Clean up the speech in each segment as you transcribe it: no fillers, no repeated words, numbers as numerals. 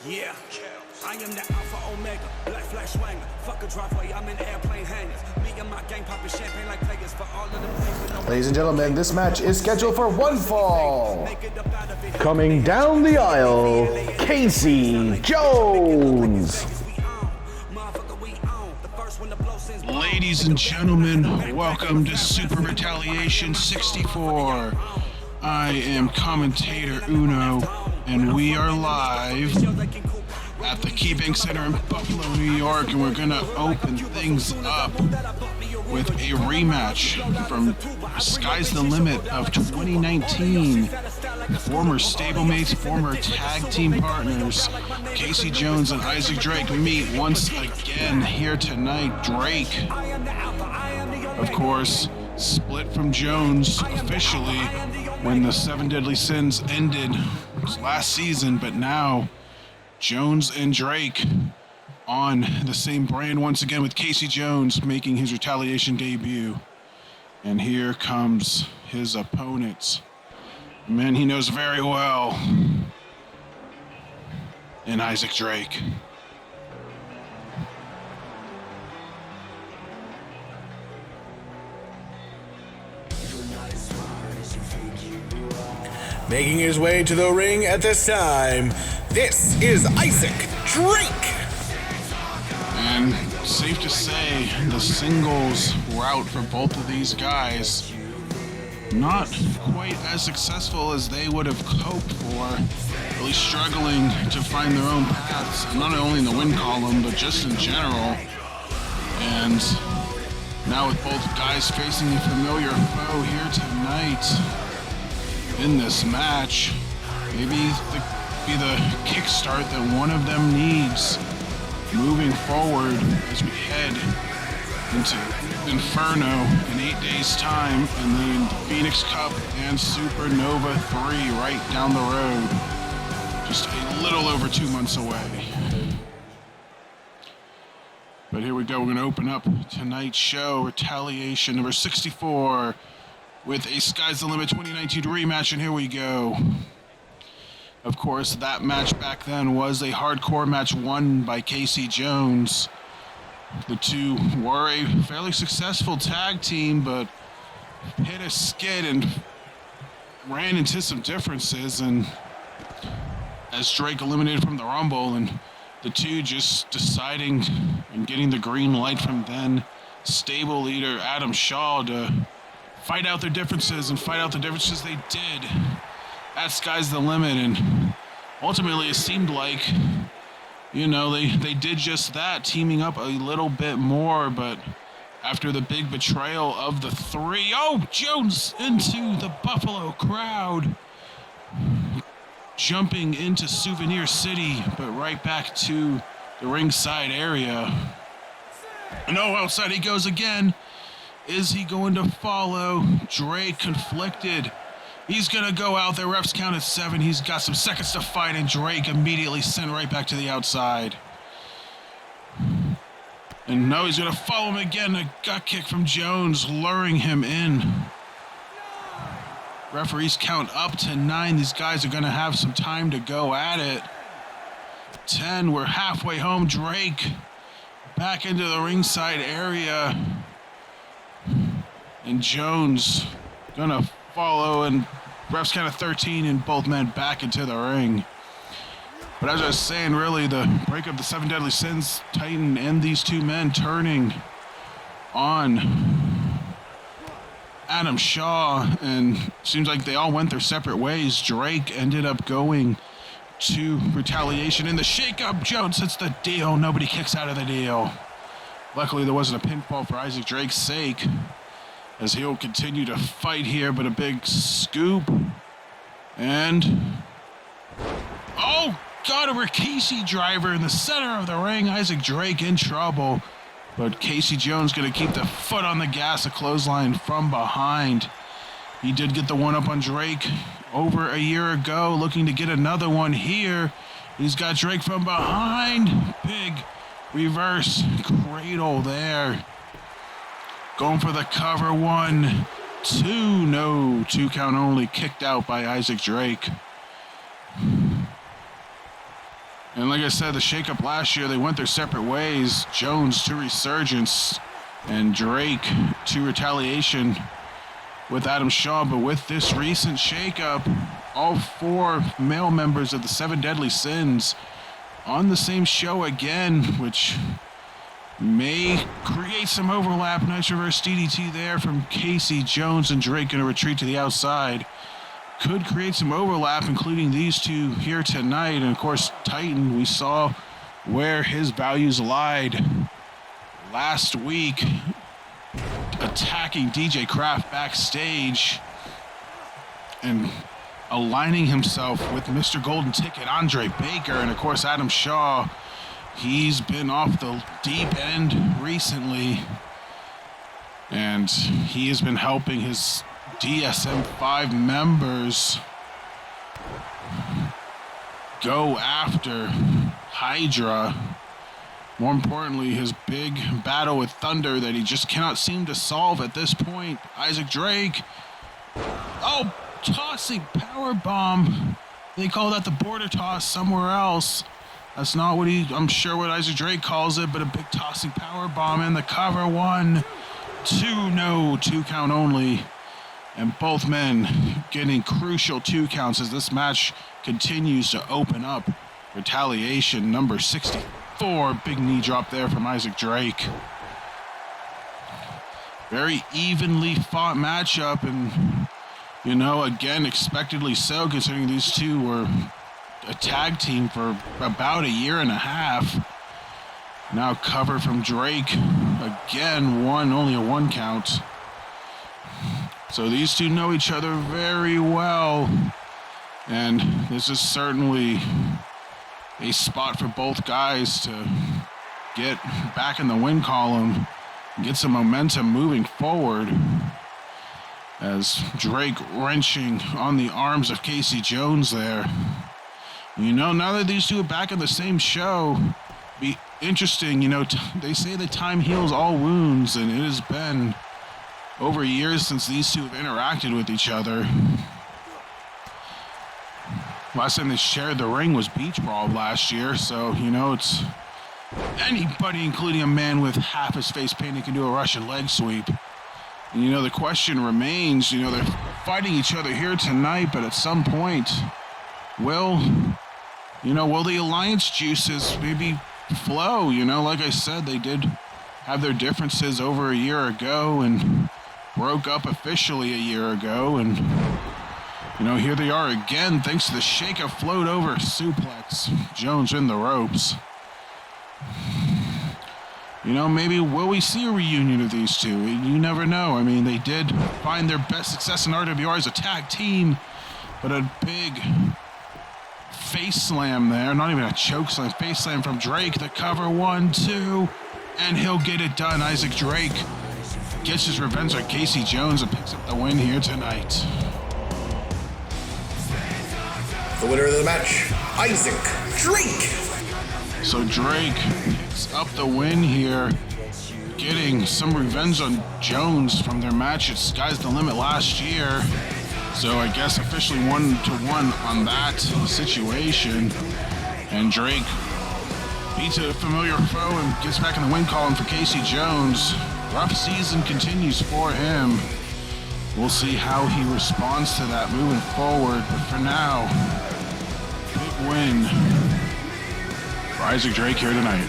Yeah, I am the Alpha Omega, black flash swanger. Fuck a driveway, I'm in airplane hangars. Me and my gang popping champagne like players for all of them things. Ladies and gentlemen, this match is scheduled for one fall. Coming down the aisle, Casey Jones. Ladies and gentlemen, welcome to Super Retaliation 64. I am commentator Uno, and we are live at the KeyBank Center in Buffalo, New York, and we're going to open things up with a rematch from Sky's the Limit of 2019. Former stablemates, former tag team partners, Casey Jones and Isaac Drake meet once again here tonight. Drake, of course, split from Jones officially when the Seven Deadly Sins ended last season, but now Jones and Drake on the same brand once again, with Casey Jones making his Retaliation debut. And here comes his opponent. Man, he knows very well. And Isaac Drake. Making his way to the ring at this time, this is Isaac Drake. And safe to say, the singles route for both of these guys not quite as successful as they would have hoped for. Really struggling to find their own paths, not only in the win column, but just in general. And now with both guys facing a familiar foe here tonight in this match, maybe be the kickstart that one of them needs moving forward as we head into Inferno in 8 days' time, and then the Phoenix Cup and Supernova 3 right down the road, just a little over 2 months away. But here we go, we're going to open up tonight's show, Retaliation number 64, with a Sky's the Limit 2019 rematch, and here we go. Of course, that match back then was a hardcore match won by Casey Jones. The two were a fairly successful tag team, but hit a skid and ran into some differences, and as Drake eliminated from the Rumble, and the two just deciding and getting the green light from then stable leader Adam Shaw to fight out their differences, and fight out the differences they did at Sky's the Limit. And ultimately it seemed like, you know, they did just that, teaming up a little bit more. But after the big betrayal of the three, Jones into the Buffalo crowd, jumping into Souvenir City, but right back to the ringside area. And outside he goes again. Is he going to follow? Drake conflicted. He's going to go out there. Refs count at 7. He's got some seconds to fight, and Drake immediately sent right back to the outside. And now he's going to follow him again. A gut kick from Jones, luring him in. Referees count up to 9. These guys are going to have some time to go at it. 10. We're halfway home. Drake back into the ringside area. And Jones going to follow, and refs count of 13, and both men back into the ring. But as I was saying, really, the break of the Seven Deadly Sins, Titan, and these two men turning on Adam Shaw, and seems like they all went their separate ways. Drake ended up going to Retaliation. In the shake-up, Jones hits the deal. Nobody kicks out of the deal. Luckily, there wasn't a pinfall for Isaac Drake's sake, as he'll continue to fight here, but a big scoop. And got a Rikishi driver in the center of the ring. Isaac Drake in trouble, but Casey Jones going to keep the foot on the gas, a clothesline from behind. He did get the one up on Drake over a year ago, looking to get another one here. He's got Drake from behind. Big reverse cradle there. Going for the cover. 1, 2. No, 2 count only. Kicked out by Isaac Drake. And like I said, the shakeup last year, they went their separate ways. Jones to Resurgence and Drake to Retaliation with Adam Shaw. But with this recent shakeup, all 4 male members of the 7 Deadly Sins on the same show again, which may create some overlap. Nice reverse DDT there from Casey. Jones and Drake going to retreat to the outside. Could create some overlap, including these two here tonight. And of course, Titan, we saw where his values lied last week, attacking DJ Kraft backstage and aligning himself with Mr. Golden Ticket, Andre Baker. And of course, Adam Shaw, he's been off the deep end recently, and he has been helping his DSM-5 members go after Hydra. More importantly, his big battle with Thunder that he just cannot seem to solve at this point. Isaac Drake, oh, tossing power bomb. They call that the border toss somewhere else. That's not what I'm sure what Isaac Drake calls it, but a big tossing power bomb in the cover. 1, 2, no, 2 count only. And both men getting crucial 2 counts as this match continues to open up. Retaliation number 64. Big knee drop there from Isaac Drake. Very evenly fought matchup, and, you know, again, expectedly so, considering these two were a tag team for about a year and a half. Now cover from Drake. Again, only a 1 count. So these two know each other very well, and this is certainly a spot for both guys to get back in the win column and get some momentum moving forward, as Drake wrenching on the arms of Casey Jones there. You know, now that these two are back in the same show, be interesting, you know, they say that time heals all wounds, and it has been over years since these two have interacted with each other. Last time they shared the ring was Beach Brawl last year, so, you know, it's anybody, including a man with half his face painted, can do a Russian leg sweep. And, you know, the question remains, you know, they're fighting each other here tonight, but at some point, will the alliance juices maybe flow? You know, like I said, they did have their differences over a year ago and broke up officially a year ago, and, you know, here they are again thanks to the shake-up float over suplex. Jones in the ropes. You know, maybe will we see a reunion of these two? You never know. I mean, they did find their best success in RWR as a tag team, but a big face slam there, not even a choke slam, face slam from Drake. The cover, 1, 2, and he'll get it done. Isaac Drake gets his revenge on Casey Jones and picks up the win here tonight. The winner of the match, Isaac Drake. So Drake picks up the win here, getting some revenge on Jones from their match at Sky's the Limit last year. So I guess officially 1-1 on that situation. And Drake beats a familiar foe and gets back in the win column for Casey Jones. Rough season continues for him. We'll see how he responds to that moving forward. But for now, big win for Isaac Drake here tonight.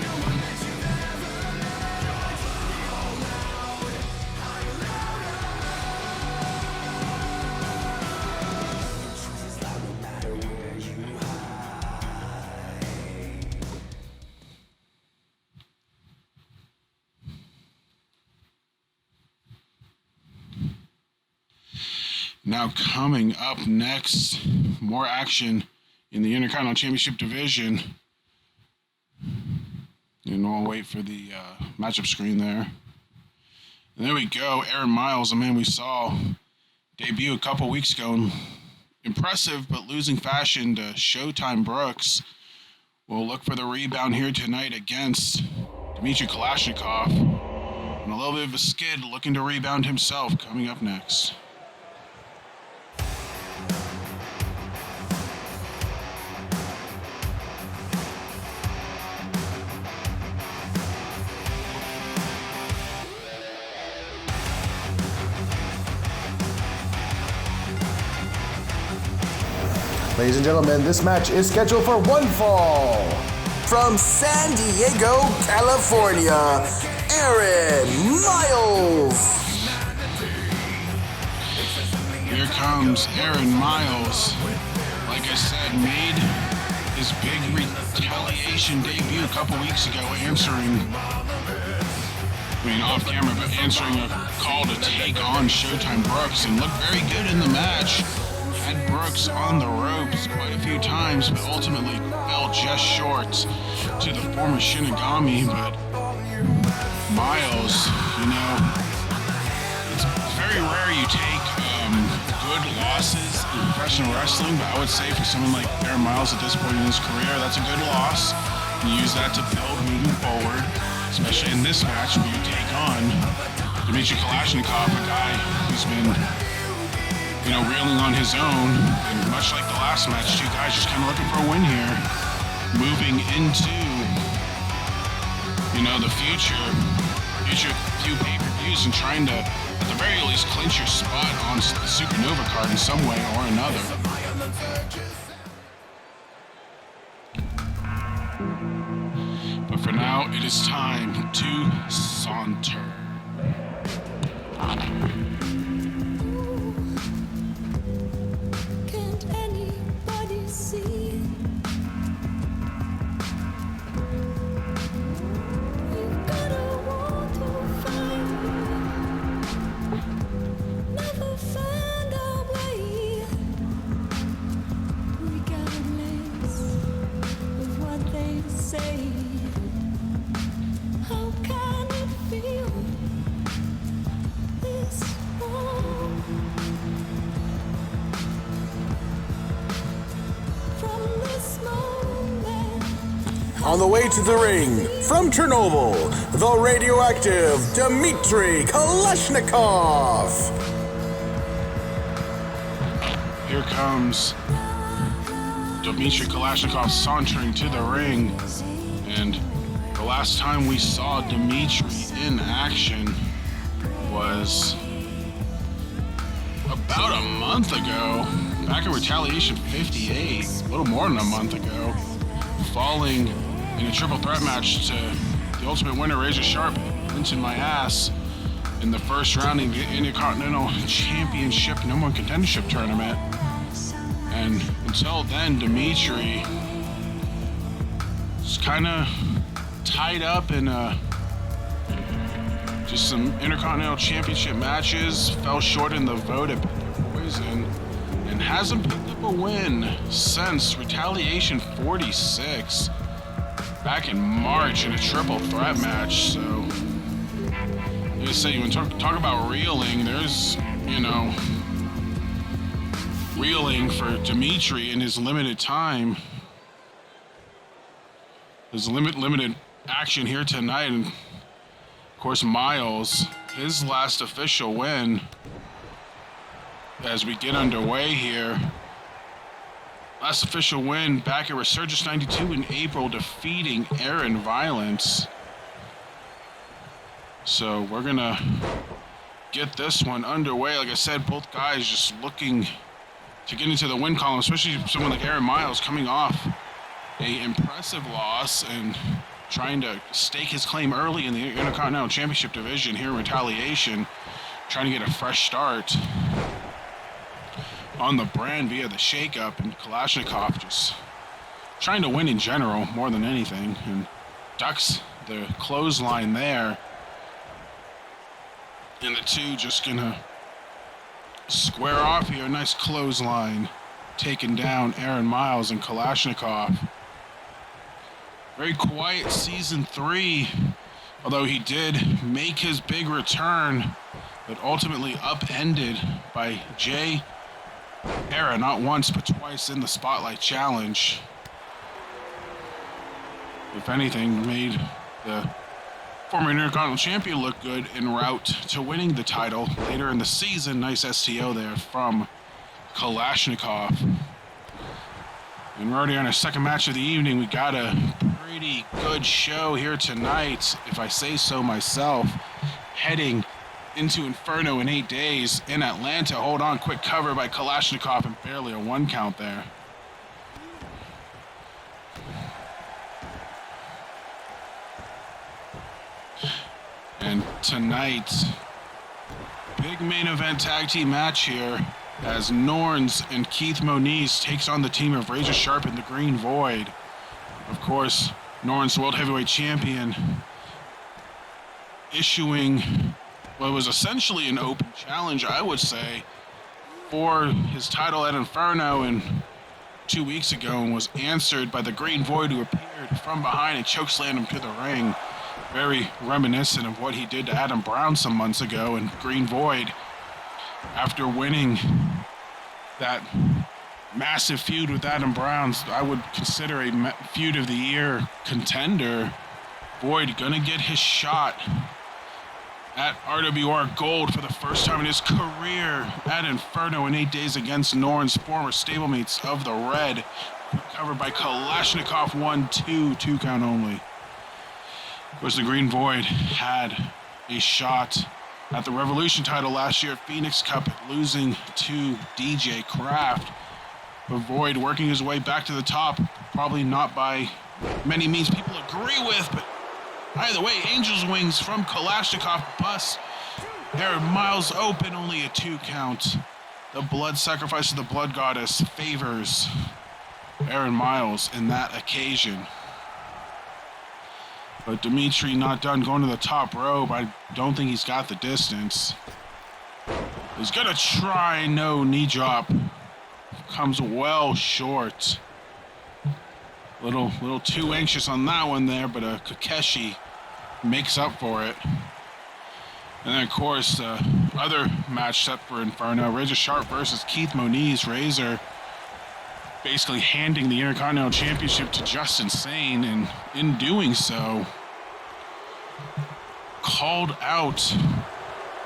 Now coming up next, more action in the Intercontinental Championship division. And I'll wait for the matchup screen there. And there we go. Aaron Miles, a man we saw debut a couple weeks ago. Impressive, but losing fashion to Showtime Brooks. We'll look for the rebound here tonight against Dmitry Kalashnikov. And a little bit of a skid looking to rebound himself coming up next. Ladies and gentlemen, this match is scheduled for one fall. From San Diego, California, Aaron Miles. Here comes Aaron Miles. Like I said, made his big retaliation debut a couple weeks ago, off camera, but answering a call to take on Showtime Brooks, and looked very good in the match. Had Brooks on the ropes quite a few times, but ultimately fell just short to the former Shinigami. But Miles, it's very rare you take good losses in professional wrestling, but I would say for someone like Aaron Miles at this point in his career, that's a good loss. You use that to build moving forward, especially in this match where you take on Dmitry Kalashnikov, a guy who's been, reeling on his own. And much like the last match, two guys just kind of looking for a win here, moving into, the future few pay-per-views and trying to, at the very least, clinch your spot on the Supernova card in some way or another. But for now, it is time to saunter. Can't anybody see? You've gotta want to find me. Never found our way, regardless of what they say. How can it feel this wrong? From this moment, On the way to the ring, from Chernobyl, the radioactive Dmitry Kalashnikov. Here comes Dmitry Kalashnikov sauntering to the ring. And the last time we saw Dmitry in action was about a month ago, back in Retaliation 58, a little more than a month ago, falling in a triple threat match to the Ultimate winner, Razor Sharp, clinching my ass in the first round in the Intercontinental Championship #1 contendership tournament. And until then, Dmitry was kind of tied up in just some Intercontinental Championship matches, fell short in the vote at Poison, and hasn't picked up a win since Retaliation 46 back in March in a triple threat match. So, like I say, you want to talk about reeling, there's, reeling for Dmitry in his limited time. His limited action here tonight. And of course, Miles, his last official win as we get underway here. Last official win back at Resurgence 92 in April, defeating Aaron Violence. So we're gonna get this one underway. Like I said, both guys just looking to get into the win column, especially someone like Aaron Miles coming off a impressive loss and trying to stake his claim early in the Intercontinental Championship division here in Retaliation, trying to get a fresh start on the brand via the shakeup, and Kalashnikov just trying to win in general more than anything, and ducks the clothesline there. And the two just gonna square off here. Nice clothesline, taking down Aaron Miles and Kalashnikov. Very quiet season 3, although he did make his big return, but ultimately upended by Jay Era, not once but twice in the Spotlight Challenge. If anything, made the former Intercontinental Champion look good en route to winning the title later in the season. Nice STO there from Kalashnikov. And we're already on our second match of the evening. We got a pretty good show here tonight, if I say so myself. Heading into Inferno in 8 days in Atlanta. Hold on, quick cover by Kalashnikov and barely a 1 count there. tonight. Big main event tag team match here as Norns and Keith Moniz takes on the team of Razor Sharp and the Green Void. Of course, Norns, world heavyweight champion, issuing what was essentially an open challenge, I would say, for his title at Inferno and 2 weeks ago, and was answered by the Green Void, who appeared from behind and chokeslammed him to the ring. Very reminiscent of what he did to Adam Brown some months ago. And Green Void, after winning that massive feud with Adam Brown, I would consider a feud of the year contender. Void gonna get his shot at RWR Gold for the first time in his career at Inferno in 8 days against Norn's former stablemates of the Red. Covered by Kalashnikov, 1-2, 2 count only. Of course, the Green Void had a shot at the Revolution title last year at Phoenix Cup, losing to DJ Kraft. But Void working his way back to the top, probably not by many means people agree with, but either way, Angel's Wings from Kalashnikov busts Aaron Miles open, only a 2 count. The blood sacrifice of the Blood Goddess favors Aaron Miles in that occasion. But Dimitri not done going to the top rope. I don't think he's got the distance. He's gonna try, no knee drop. Comes well short. Little too anxious on that one there, but Kakeshi makes up for it. And then, of course, other match set for Inferno, Razor Sharp versus Keith Moniz. Razor basically handing the Intercontinental Championship to Justin Sane, and in doing so, called out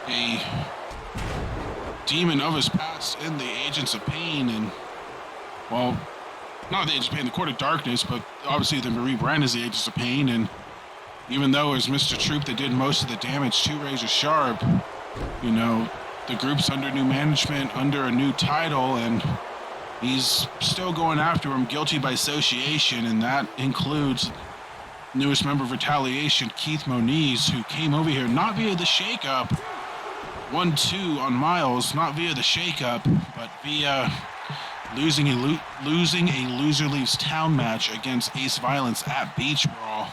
a demon of his past in the Agents of Pain, and, well, not the Agents of Pain, the Court of Darkness, but obviously the Marie Brand is the Agents of Pain, and even though it was Mr. Troop that did most of the damage to Razor Sharp, you know, the group's under new management, under a new title, and he's still going after him, guilty by association, and that includes newest member of Retaliation, Keith Moniz, who came over here not via the shakeup, 1-2 on Miles, not via the shakeup, but via losing a loser leaves town match against Ace Violence at Beach Brawl.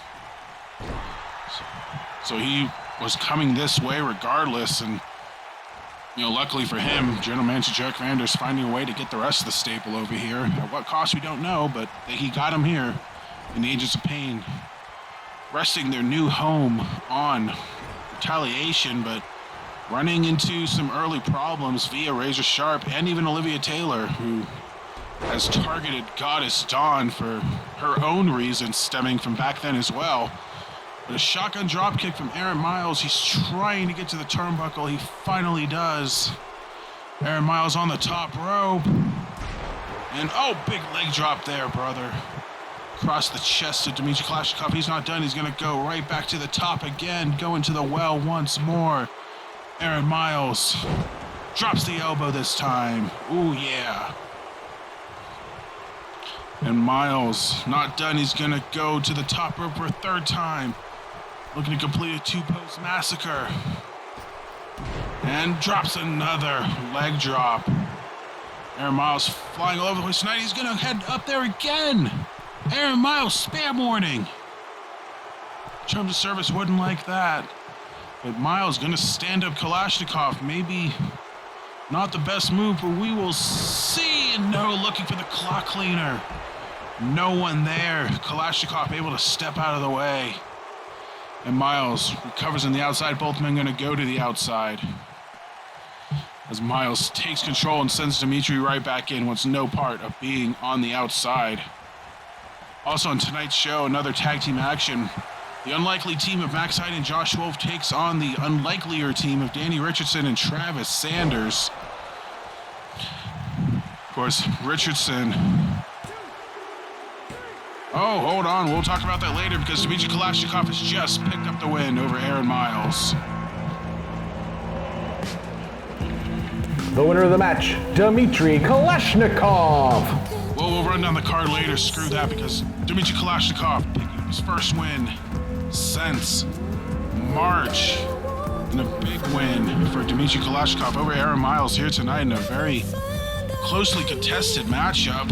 So he was coming this way regardless, and you know, luckily for him, General Manager Jack Vander's finding a way to get the rest of the stable over here. At what cost, we don't know, but he got him here in the Agents of Pain, resting their new home on Retaliation, but running into some early problems via Razor Sharp and even Olivia Taylor, who has targeted Goddess Dawn for her own reasons stemming from back then as well. But a shotgun dropkick from Aaron Miles. He's trying to get to the turnbuckle. He finally does. Aaron Miles on the top rope. And, oh, big leg drop there, brother. Across the chest of Dmitry Kalashnikov. He's not done. He's going to go right back to the top again. Going to the well once more. Aaron Miles drops the elbow this time. Ooh, yeah. And Miles not done. He's going to go to the top rope for a third time. Looking to complete a 2-post massacre. And drops another leg drop. Aaron Miles flying all over the place tonight. He's going to head up there again. Aaron Miles, spam warning. Terms of service wouldn't like that. But Miles going to stand up Kalashnikov. Maybe not the best move, but we will see. And no, looking for the clock cleaner. No one there. Kalashnikov able to step out of the way. And Miles recovers on the outside. Both men going to go to the outside. As Miles takes control and sends Dimitri right back in. Wants no part of being on the outside. Also on tonight's show, another tag team action. The unlikely team of Max Hyde and Josh Wolf takes on the unlikelier team of Danny Richardson and Travis Sanders. Of course, Richardson. Oh, hold on. We'll talk about that later because Dmitry Kalashnikov has just picked up the win over Aaron Miles. The winner of the match, Dmitry Kalashnikov. Well, we'll run down the card later. Screw that, because Dmitry Kalashnikov picking up his first win since March And a big win for Dmitry Kalashnikov over Aaron Miles here tonight in a very closely contested matchup.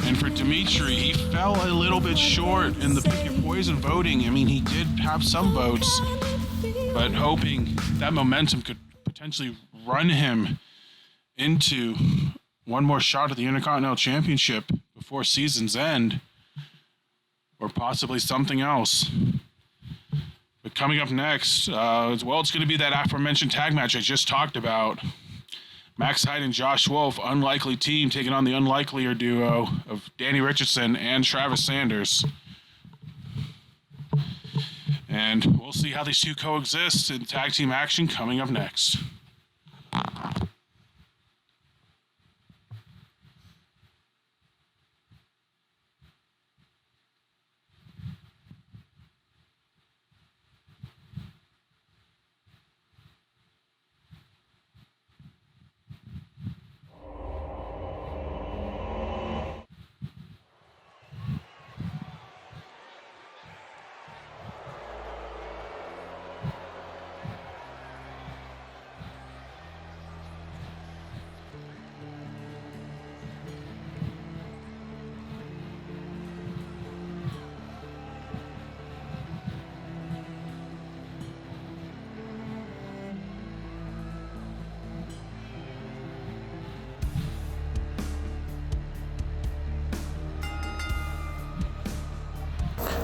And for Dmitry, he fell a little bit short in the pick your poison voting. I mean, he did have some votes, but hoping that momentum could potentially run him into one more shot at the Intercontinental Championship before season's end, or possibly something else. But coming up next, it's going to be that aforementioned tag match I just talked about. Max Hyde and Josh Wolf, unlikely team, taking on the unlikelier duo of Danny Richardson and Travis Sanders. And we'll see how these two coexist in tag team action coming up next.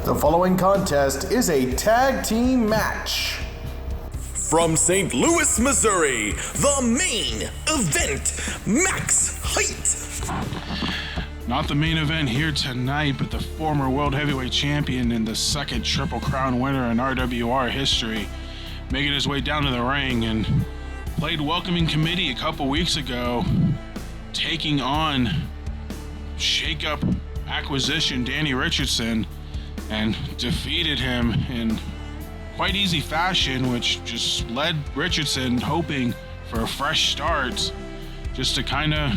The following contest is a tag team match. From St. Louis, Missouri, the main event, Max Height. Not the main event here tonight, but the former World Heavyweight Champion and the second Triple Crown winner in RWR history, making his way down to the ring and played welcoming committee a couple weeks ago, taking on shake-up acquisition Danny Richardson, and defeated him in quite easy fashion, which just led Richardson hoping for a fresh start, just to kind of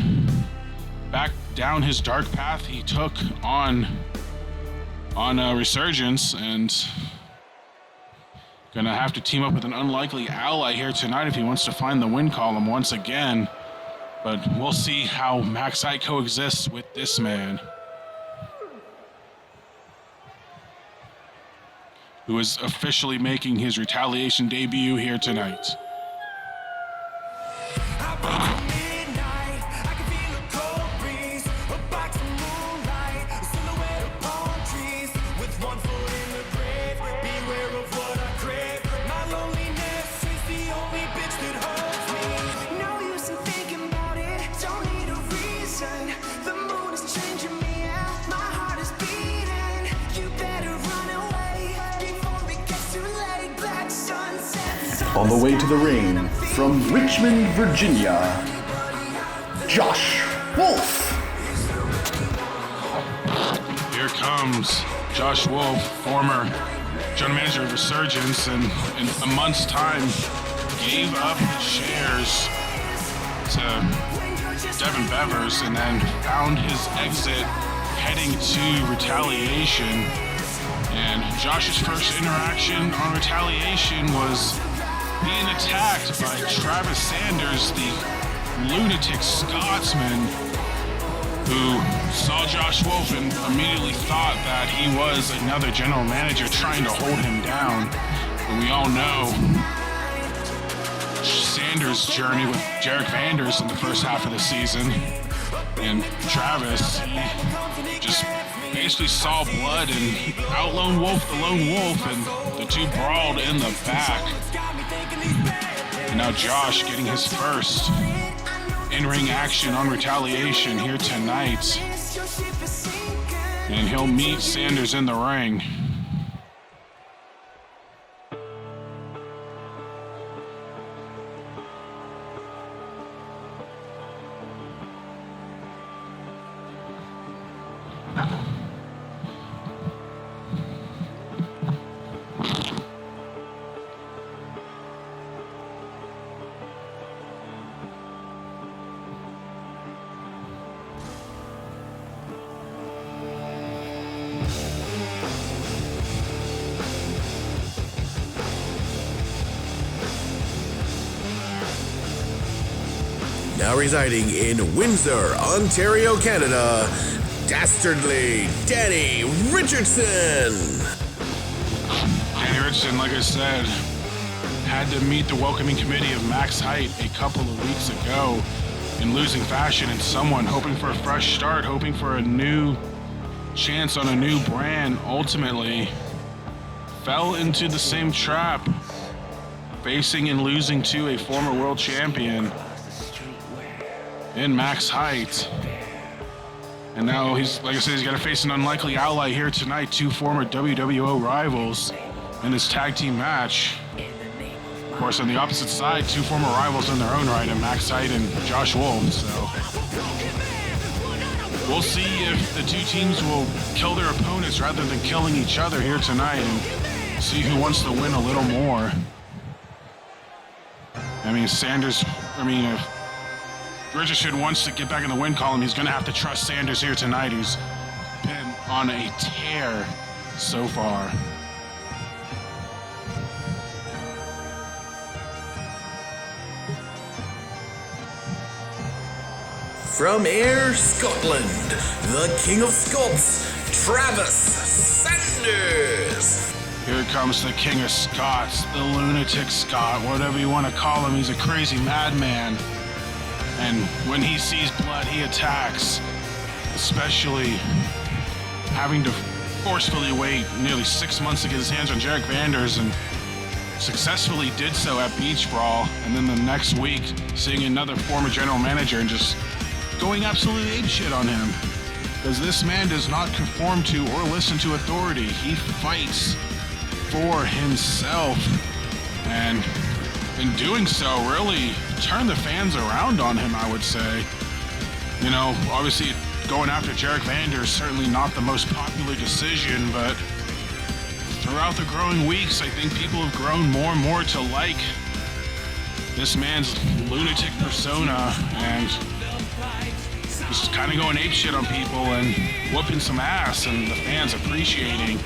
back down his dark path he took on Resurgence, and gonna have to team up with an unlikely ally here tonight if he wants to find the win column once again. But we'll see how Max Height coexists with this man, who is officially making his Retaliation debut here tonight. On the way to the ring, from Richmond, Virginia, Josh Wolf. Here comes Josh Wolf, former general manager of Resurgence, and in a month's time gave up his shares to Devin Bevers and then found his exit heading to Retaliation. And Josh's first interaction on Retaliation was being attacked by Travis Sanders, the lunatic Scotsman, who saw Josh Wolf and immediately thought that he was another general manager trying to hold him down. But we all know Sanders' journey with Jarek Vanders in the first half of the season. And Travis, he just basically saw blood and out-lone Wolf the lone wolf, and the two brawled in the back. And now Josh getting his first in-ring action on Retaliation here tonight. And he'll meet Sanders in the ring. now residing in Windsor, Ontario, Canada, Dastardly Danny Richardson. Danny Richardson, like I said, had to meet the welcoming committee of Max Height a couple of weeks ago in losing fashion, and someone hoping for a fresh start, hoping for a new chance on a new brand, ultimately fell into the same trap, facing and losing to a former world champion in Max Height. And now he's, like I said, he's got to face an unlikely ally here tonight, two former WWO rivals in this tag team match. Of course, on the opposite side, two former rivals in their own right, in Max Height and Josh Wolf. So we'll see if the two teams will kill their opponents rather than killing each other here tonight, and see who wants to win a little more. I mean, if Richardson wants to get back in the win column, he's going to have to trust Sanders here tonight, who's been on a tear so far. From Ayr, Scotland, the King of Scots, Travis Sanders. Here comes the King of Scots, the lunatic Scot, whatever you want to call him. He's a crazy madman. And when he sees blood, he attacks, especially having to forcefully wait nearly 6 months to get his hands on Jarek Vanders, and successfully did so at Beach Brawl, and then the next week seeing another former general manager and just going absolutely apeshit on him. Because this man does not conform to or listen to authority. He fights for himself, and in doing so, really turned the fans around on him, I would say. You know, obviously going after Jarek Vanders, certainly not the most popular decision, but throughout the growing weeks, I think people have grown more and more to like this man's lunatic persona, and just kind of going apeshit on people and whooping some ass, and the fans appreciating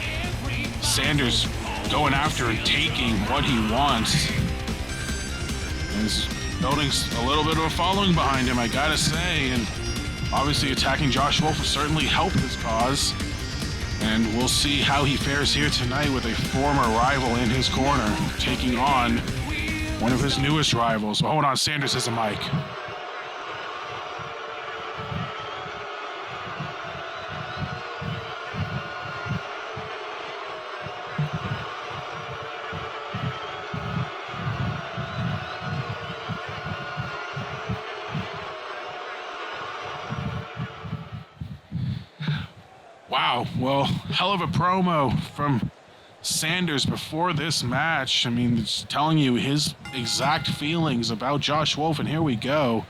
Sanders going after and taking what he wants. And he's building a little bit of a following behind him, I gotta say, and obviously attacking Josh Wolf will certainly help his cause. And we'll see how he fares here tonight with a former rival in his corner, taking on one of his newest rivals. Well, hold on, Sanders has a mic. Wow, well, hell of a promo from Sanders before this match. I mean, it's telling you his exact feelings about Josh Wolf, and here we go.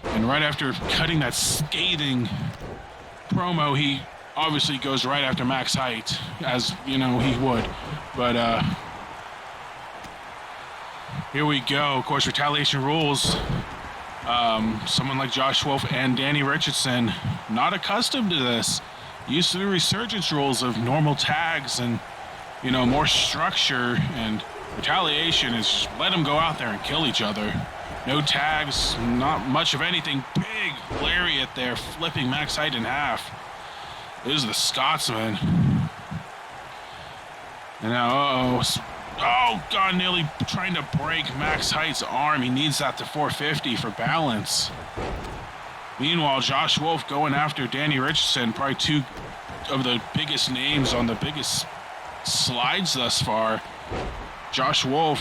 And right after cutting that scathing promo, he obviously goes right after Max Height, as, you know, he would. But here we go. Of course, Retaliation rules. Someone like Josh Wolf and Danny Richardson, not accustomed to this. Used to the resurgence rules of normal tags and, you know, more structure, and Retaliation is just let them go out there and kill each other. No tags, not much of anything. Big lariat there, flipping Max Height in half. This is the Scotsman. And now, oh God, nearly trying to break Max Height's arm. He needs that to 450 for balance. Meanwhile, Josh Wolf going after Danny Richardson, probably two of the biggest names on the biggest slides thus far. Josh Wolf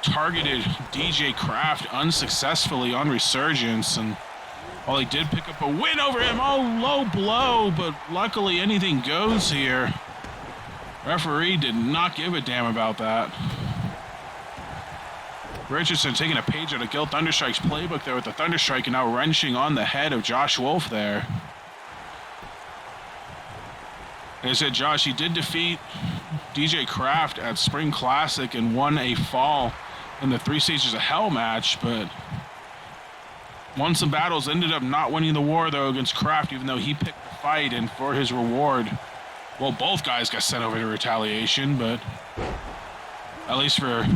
targeted DJ Kraft unsuccessfully on Resurgence, and while he did pick up a win over him, low blow, but luckily anything goes here. Referee did not give a damn about that. Richardson taking a page out of Gil Thunderstrike's playbook there with the Thunderstrike, and now wrenching on the head of Josh Wolf there. And I said, Josh, he did defeat DJ Kraft at Spring Classic and won a fall in the 3 Stages of Hell match, but won some battles, ended up not winning the war, though, against Kraft, even though he picked the fight, and for his reward, well, both guys got sent over to Retaliation, but at least for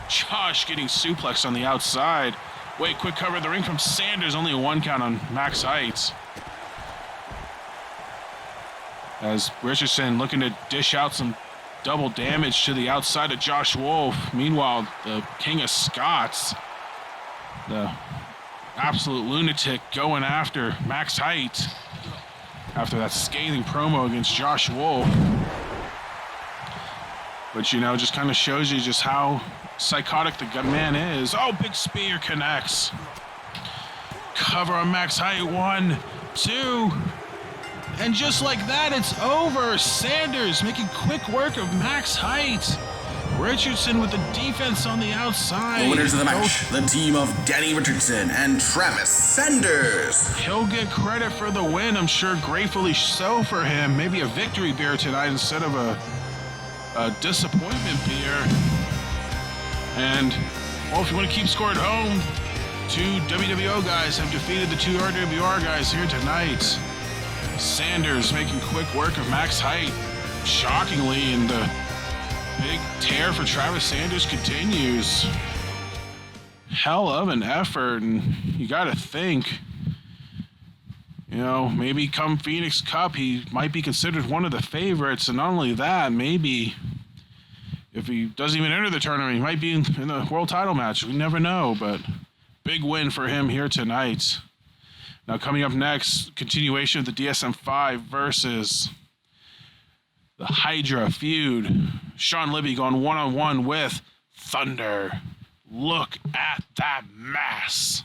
Josh getting suplexed on the outside, Wait, quick cover of the ring from Sanders. Only a 1 count on Max Heights. As Richardson looking to dish out some double damage to the outside of Josh Wolf. Meanwhile, the King of Scots, the absolute lunatic, going after Max Height after that scathing promo against Josh Wolf. But, you know, just kind of shows you just how psychotic the man is. Oh, big spear connects. Cover on Max Height. 1, 2. And just like that, it's over. Sanders making quick work of Max Height. Richardson with the defense on the outside. The winners of the match, the team of Danny Richardson and Travis Sanders. He'll get credit for the win, I'm sure, gratefully so for him. Maybe a victory beer tonight instead of a disappointment beer. And, well, if you want to keep score at home, 2 WWO guys have defeated the 2 RWR guys here tonight. Sanders making quick work of Max Height, shockingly, and the big tear for Travis Sanders continues. Hell of an effort, and you gotta think, you know, maybe come Phoenix Cup, he might be considered one of the favorites, and not only that, maybe if he doesn't even enter the tournament, he might be in the world title match. We never know, but big win for him here tonight. Now coming up next, continuation of the DSM-5 versus the Hydra feud. Sean Libby going one-on-one with Thunder. Look at that mass.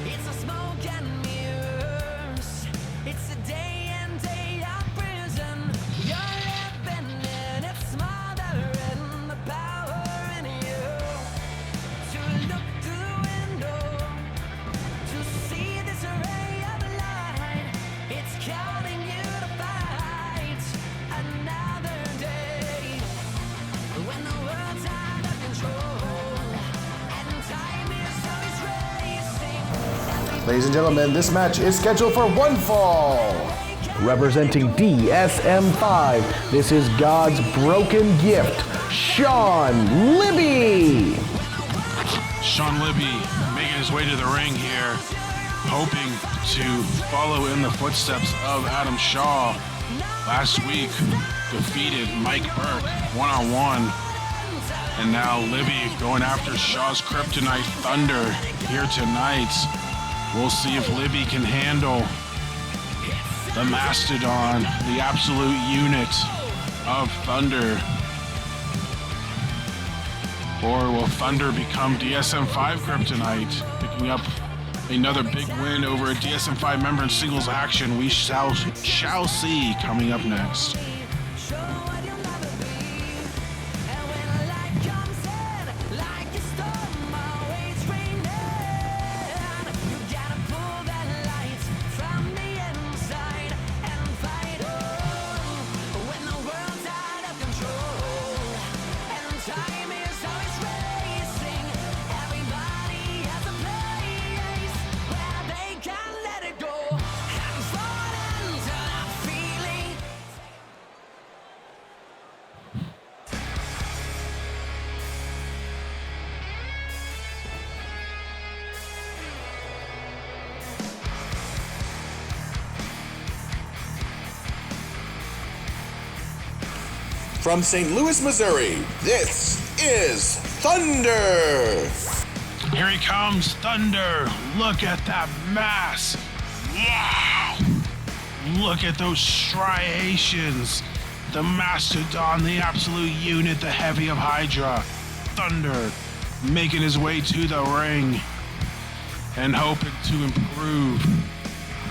It's a smoke and mirrors. It's a day and day of prison. You're living in it, smothering the power in you. To look through the window, to see this ray of light. It's calling you to fight another day. When the world's out of control and time is always racing. Ladies and gentlemen, this match is scheduled for 1 fall. Representing DSM-5, this is God's broken gift, Sean Libby. Sean Libby making his way to the ring here, hoping to follow in the footsteps of Adam Shaw. Last week, defeated Mike Burke one-on-one. And now Libby going after Shaw's kryptonite Thunder here tonight. We'll see if Libby can handle the mastodon, the absolute unit of Thunder. Or will Thunder become DSM-5 kryptonite, picking up another big win over a DSM-5 member in singles action? We shall see coming up next. Show what you'll never be. And when light comes in, like a storm always raining, you gotta pull that light from the inside and fight on. When the world's out of control and time is always racing, everybody has a place where they can let it go and fall into that feeling. From St. Louis, Missouri, this is Thunder. Here he comes, Thunder. Look at that mass. Wow. Look at those striations. The mastodon, the absolute unit, the heavy of Hydra. Thunder making his way to the ring and hoping to improve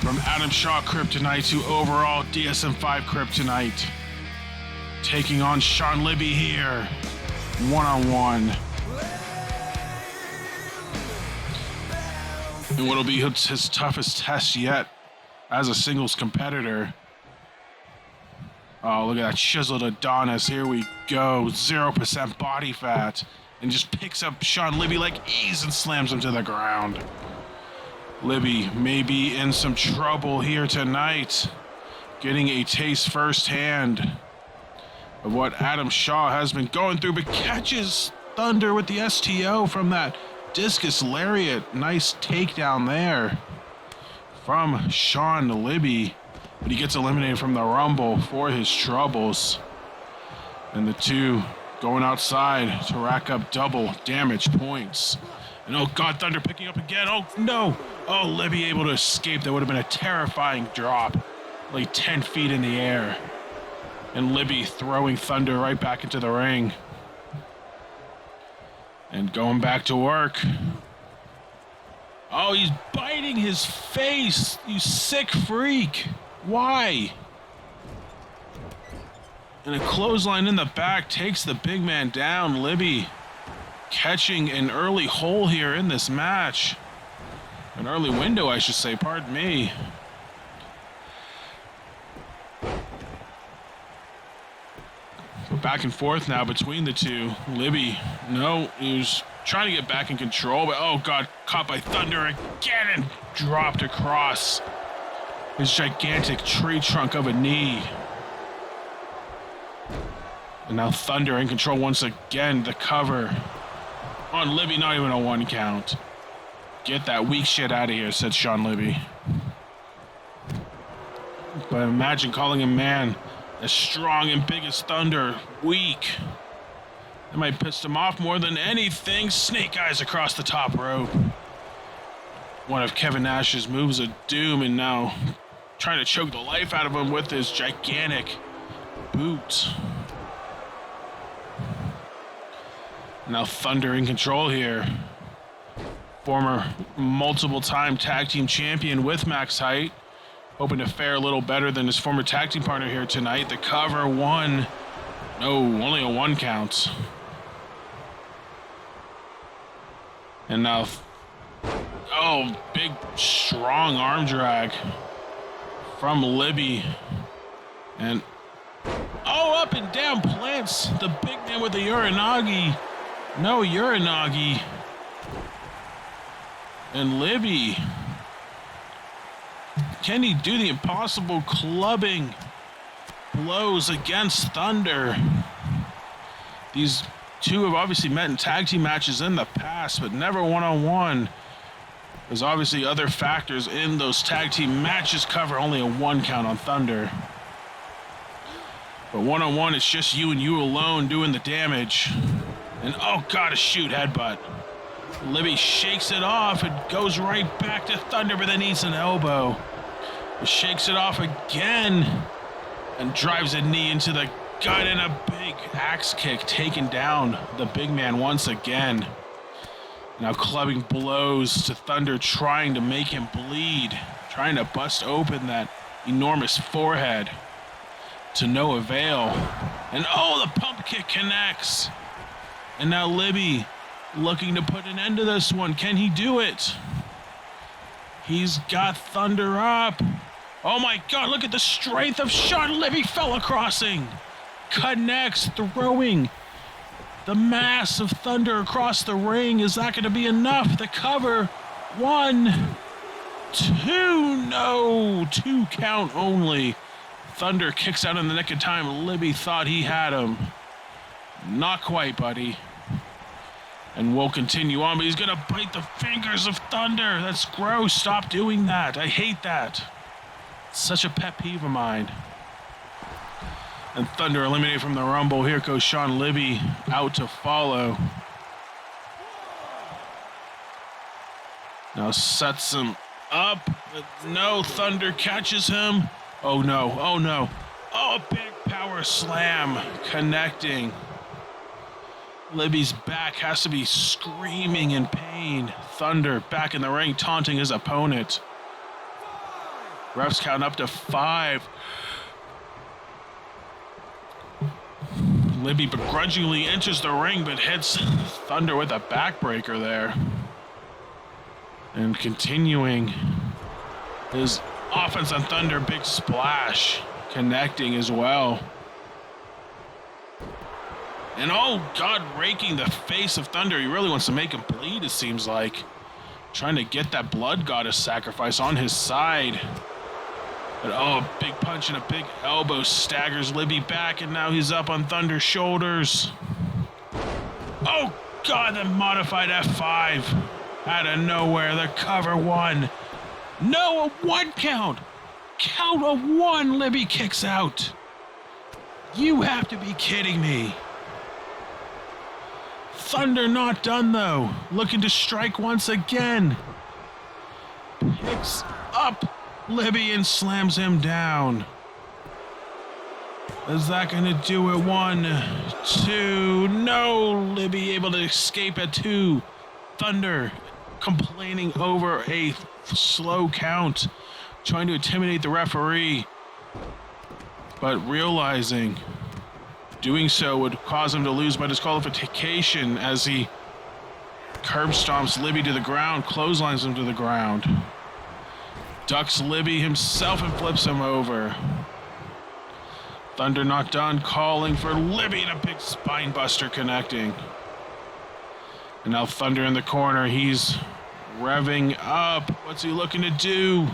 From Adam Shaw Kryptonite to overall DSM-5 Kryptonite. Taking on Sean Libby here, one-on-one. And what'll be his toughest test yet as a singles competitor. Oh, look at that chiseled Adonis. Here we go. 0% body fat. And just picks up Sean Libby like ease and slams him to the ground. Libby may be in some trouble here tonight. Getting a taste firsthand of what Adam Shaw has been going through, but catches Thunder with the STO from that discus lariat. Nice takedown there from Sean Libby. But he gets eliminated from the Rumble for his troubles. And the two going outside to rack up double damage points. And oh God, Thunder picking up again. Oh no. Oh, Libby able to escape. That would have been a terrifying drop. Like 10 feet in the air. And Libby throwing Thunder right back into the ring. And going back to work. Oh, he's biting his face. You sick freak. Why? And a clothesline in the back takes the big man down. Libby catching an early hole here in this match. An early window, I should say, pardon me. We're back and forth now between the two. Libby, no, he was trying to get back in control, but oh God, caught by Thunder again and dropped across his gigantic tree trunk of a knee. And now Thunder in control once again. The cover on Libby, not even a 1 count. Get that weak shit out of here, said Sean Libby. But imagine calling a man as strong and big as Thunder weak. That might piss him off more than anything. Snake eyes across the top rope. One of Kevin Nash's moves of doom, and now trying to choke the life out of him with his gigantic boot. Now Thunder in control here. Former multiple-time tag team champion with max height. Hoping to fare a little better than his former tag team partner here tonight. The cover, one. No, only a 1 count. And now, oh, big, strong arm drag from Libby. And, oh, up and down plants the big man with the Uranagi. No Uranagi. And Libby, can he do the impossible clubbing blows against Thunder? These two have obviously met in tag team matches in the past, but never one-on-one. There's obviously other factors in those tag team matches. Cover only a 1 count on Thunder. But one-on-one, it's just you and you alone doing the damage. And oh God, a shoot headbutt. Libby shakes it off and goes right back to Thunder, but then eats an elbow. Shakes it off again and drives a knee into the gut, and a big axe kick taking down the big man once again. Now clubbing blows to Thunder, trying to make him bleed, trying to bust open that enormous forehead to no avail. And oh, the pump kick connects. And now Libby looking to put an end to this one. Can he do it? He's got Thunder up. Oh my God, look at the strength of Sean Libby. Fella crossing. Connects, throwing the mass of Thunder across the ring. Is that going to be enough? The cover. 1, 2, no. 2 count only. Thunder kicks out in the nick of time. Libby thought he had him. Not quite, buddy. And we'll continue on, but he's going to bite the fingers of Thunder. That's gross. Stop doing that. I hate that. It's such a pet peeve of mine. And Thunder eliminated from the Rumble. Here goes Sean Libby out to follow. Now sets him up. But no, Thunder catches him. Oh no, oh no. Oh, a big power slam connecting. Libby's back has to be screaming in pain. Thunder back in the ring, taunting his opponent. Refs count up to 5. Libby begrudgingly enters the ring, but hits Thunder with a backbreaker there. And continuing his offense on Thunder, big splash, connecting as well. And oh God, raking the face of Thunder. He really wants to make him bleed, it seems like. Trying to get that blood goddess sacrifice on his side. But oh, a big punch and a big elbow staggers Libby back, and now he's up on Thunder's shoulders. Oh God, the modified F5 out of nowhere, the cover 1. No, a 1 count. Count of 1, Libby kicks out. You have to be kidding me. Thunder not done though, looking to strike once again. Picks up Libby and slams him down. Is that gonna do it? 1, 2, no, Libby able to escape at 2. Thunder complaining over a slow count, trying to intimidate the referee, but realizing doing so would cause him to lose by disqualification as he curb stomps Libby to the ground, clotheslines him to the ground. Ducks Libby himself and flips him over. Thunder not done, calling for Libby and a big spine buster connecting. And now Thunder in the corner, he's revving up. What's he looking to do?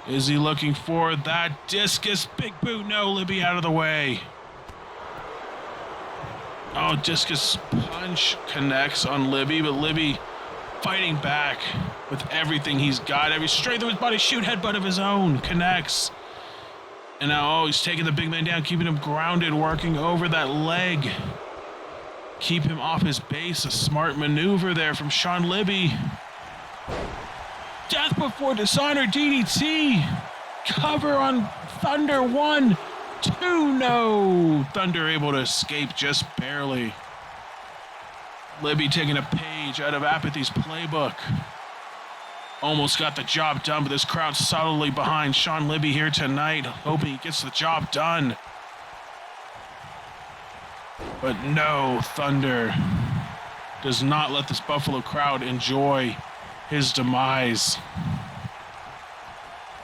Is he looking for that discus? Big boot, no, Libby out of the way. Oh, discus punch connects on Libby, but Libby fighting back with everything he's got, every strength of his body, shoot headbutt of his own, connects. And now, oh, he's taking the big man down, keeping him grounded, working over that leg. Keep him off his base, a smart maneuver there from Sean Libby. Death before dishonor, DDT. Cover on Thunder, 1, 2, no. Thunder able to escape just barely. Libby taking a page out of Apathy's playbook. Almost got the job done, but this crowd solidly behind Sean Libby here tonight, hoping he gets the job done. But no, Thunder does not let this Buffalo crowd enjoy his demise.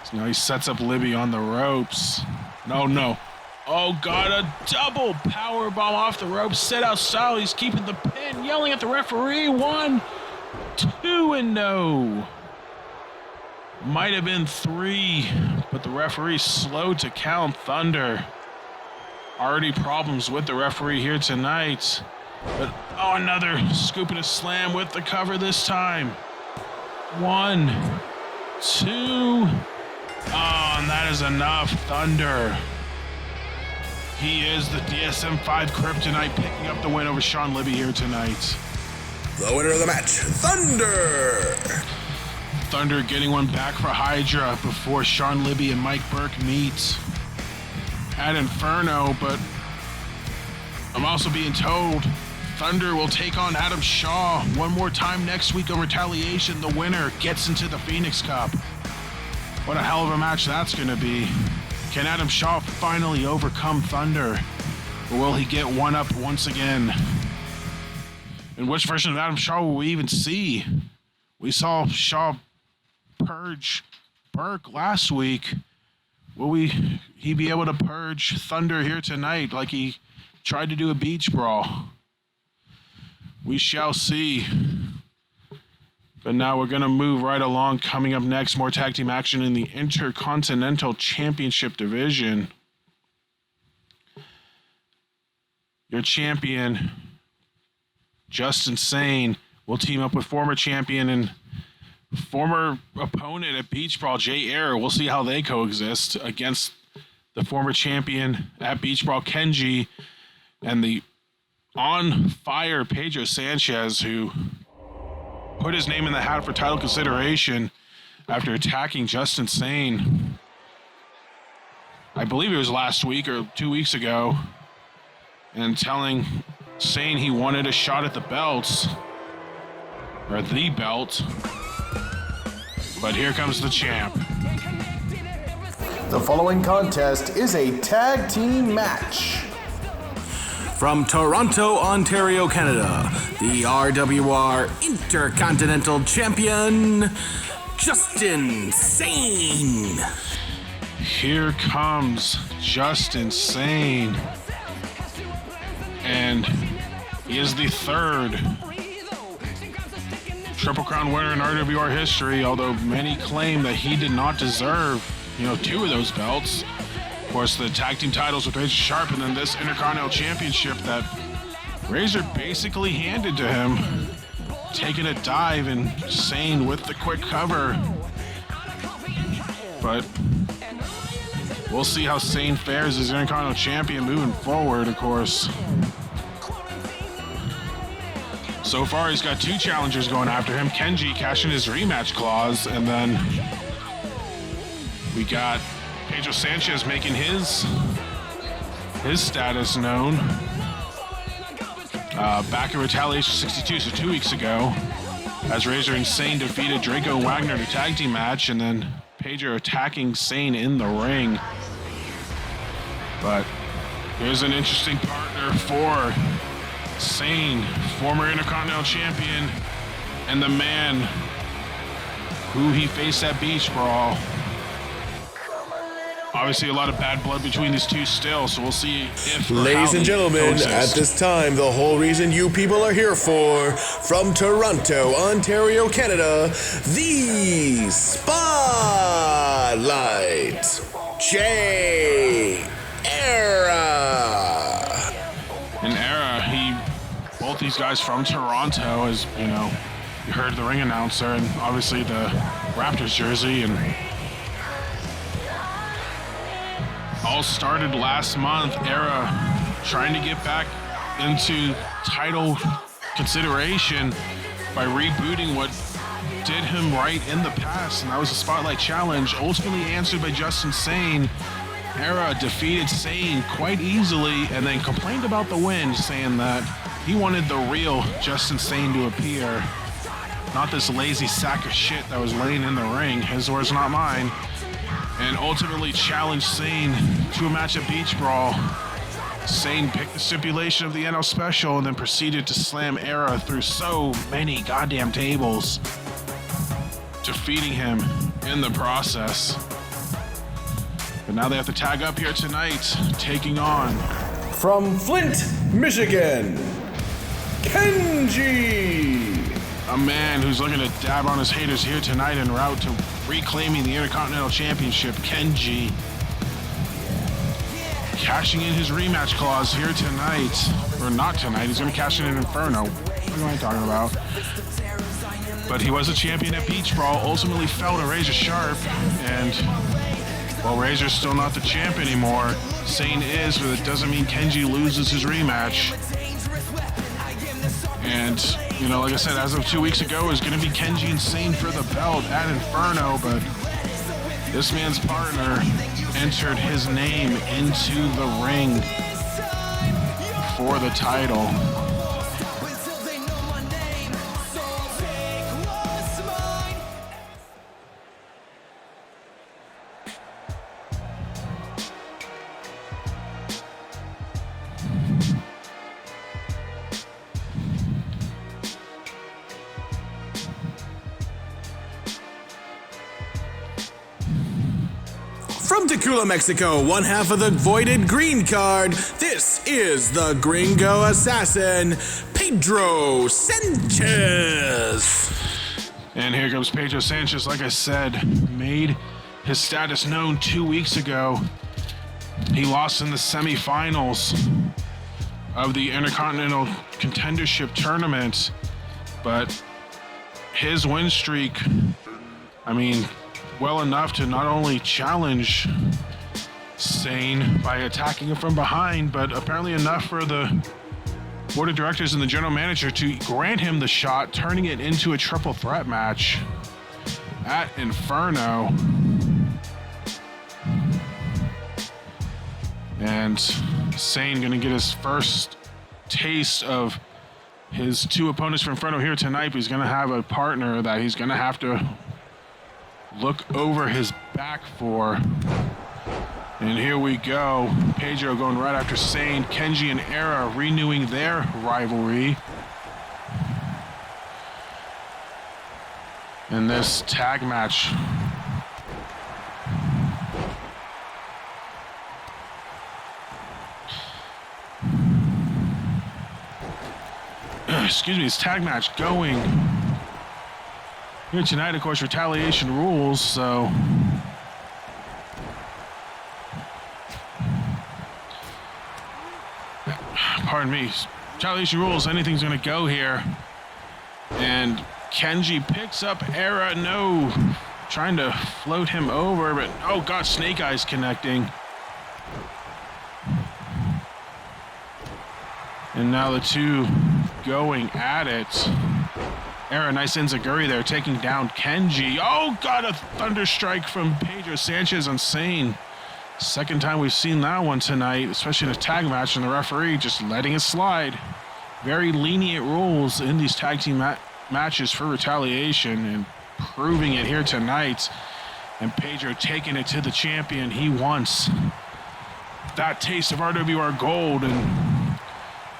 So now he sets up Libby on the ropes. No. Oh God, a double power bomb off the ropes, set out style. He's keeping the pin, yelling at the referee. 1, 2, and no. Might have been 3, but the referee slow to count. Thunder. Already problems with the referee here tonight. But oh, another scoop and a slam with the cover this time. 1, 2. Oh, and that is enough. Thunder. He is the DSM-5 Kryptonite, picking up the win over Sean Libby here tonight. The winner of the match, Thunder! Thunder getting one back for Hydra before Sean Libby and Mike Burke meet at Inferno, but I'm also being told Thunder will take on Adam Shaw one more time next week on Retaliation. The winner gets into the Phoenix Cup. What a hell of a match that's going to be. Can Adam Shaw finally overcome Thunder? Or will he get one up once again? And which version of Adam Shaw will we even see? We saw Shaw purge Burke last week. Will he be able to purge Thunder here tonight like he tried to do a beach brawl? We shall see. But now we're going to move right along. Coming up next, more tag team action in the Intercontinental Championship division. Your champion, Justin Sane, will team up with former champion and former opponent at Beach Brawl, Jay Air. We'll see how they coexist against the former champion at Beach Brawl, Kenji, and the on fire Pedro Sanchez, who put his name in the hat for title consideration after attacking Justin Sane. I believe it was last week or 2 weeks ago, and telling Sane he wanted a shot at the belts, or the belt. But here comes the champ. The following contest is a tag team match. From Toronto, Ontario, Canada, the RWR Intercontinental Champion, Justin Sane. Here comes Justin Sane. And he is the third Triple Crown winner in RWR history, although many claim that he did not deserve, 2 of those belts. Of course, the tag team titles with Razor Sharp, and then this Intercontinental Championship that Razor basically handed to him. Taking a dive and Sane with the quick cover. But we'll see how Sane fares as Intercontinental Champion moving forward, of course. So far, he's got 2 challengers going after him. Kenji cashing his rematch clause, and then we got Pedro Sanchez making his status known. Back in Retaliation 62, so 2 weeks ago, as Razor and Sane defeated Draco and Wagner in a tag team match, and then Pedro attacking Sane in the ring. But here's an interesting partner for Sane, former Intercontinental Champion, and the man who he faced at Beach Brawl. Obviously, a lot of bad blood between these two still, so we'll see if. Ladies and gentlemen, at this time, the whole reason you people are here for, from Toronto, Ontario, Canada, the Spotlight Era. In Era, both these guys from Toronto, as you know, you heard the ring announcer, and obviously the Raptors jersey, and all started last month. Era trying to get back into title consideration by rebooting what did him right in the past, and that was the Spotlight Challenge, ultimately answered by Justin Sane. Era defeated Sane quite easily and then complained about the win, saying that he wanted the real Justin Sane to appear, not this lazy sack of shit that was laying in the ring. His words, not mine. And ultimately challenged Sane to a match at Beach Brawl. Sane picked the stipulation of the NL Special and then proceeded to slam Era through so many goddamn tables, defeating him in the process. But now they have to tag up here tonight, taking on, from Flint, Michigan, Kenji. a man who's looking to dab on his haters here tonight en route to reclaiming the Intercontinental Championship, Kenji. Cashing in his rematch clause here tonight. Or not tonight, he's going to cash in an Inferno. What am I talking about? But he was a champion at Beach Brawl, ultimately fell to Razor Sharp, and while Razor's still not the champ anymore, Sane is, but it doesn't mean Kenji loses his rematch. And, like I said, as of 2 weeks ago, it was going to be Kenji and Sane for the belt at Inferno, but this man's partner entered his name into the ring for the title. From Tacula, Mexico, one half of the voided green card, this is the Gringo Assassin, Pedro Sanchez. And here comes Pedro Sanchez, like I said, made his status known 2 weeks ago. He lost in the semifinals of the Intercontinental Contendership Tournament, but his win streak, well enough to not only challenge Sane by attacking him from behind, but apparently enough for the board of directors and the general manager to grant him the shot, turning it into a triple threat match at Inferno. And Sane gonna get his first taste of his 2 opponents for Inferno here tonight, but he's gonna have a partner that he's gonna have to look over his back for. And here we go. Pedro going right after Sane. Kenji and Era renewing their rivalry. In this tag match. Excuse me, this tag match going. Here tonight, of course, retaliation rules, so. Pardon me. Retaliation rules, anything's gonna go here. And Kenji picks up Era, no. Trying to float him over, but oh god, Snake Eyes connecting. And now the two going at it. Era, nice enziguri there, taking down Kenji. Oh god, a thunder strike from Pedro Sanchez on Sane. Second time we've seen that one tonight, especially in a tag match, and the referee just letting it slide. Very lenient rules in these tag team matches for retaliation, and proving it here tonight. And Pedro taking it to the champion he wants. That taste of RWR gold, and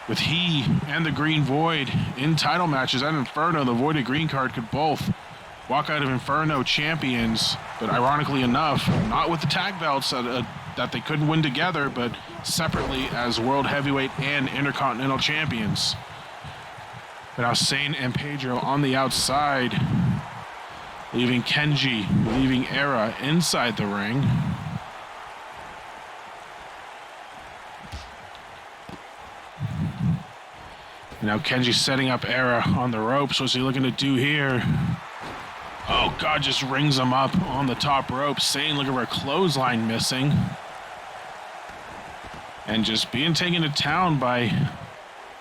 with he and the Green Void in title matches at Inferno, the Voided Green card could both walk out of Inferno champions, but ironically enough, not with the tag belts that they couldn't win together, but separately as World Heavyweight and Intercontinental champions. But now Sane and Pedro on the outside, leaving Kenji, leaving Era inside the ring. Now Kenji setting up Era on the ropes. What's he looking to do here? Oh god, just rings him up on the top rope. Sane looking for a clothesline missing. And just being taken to town by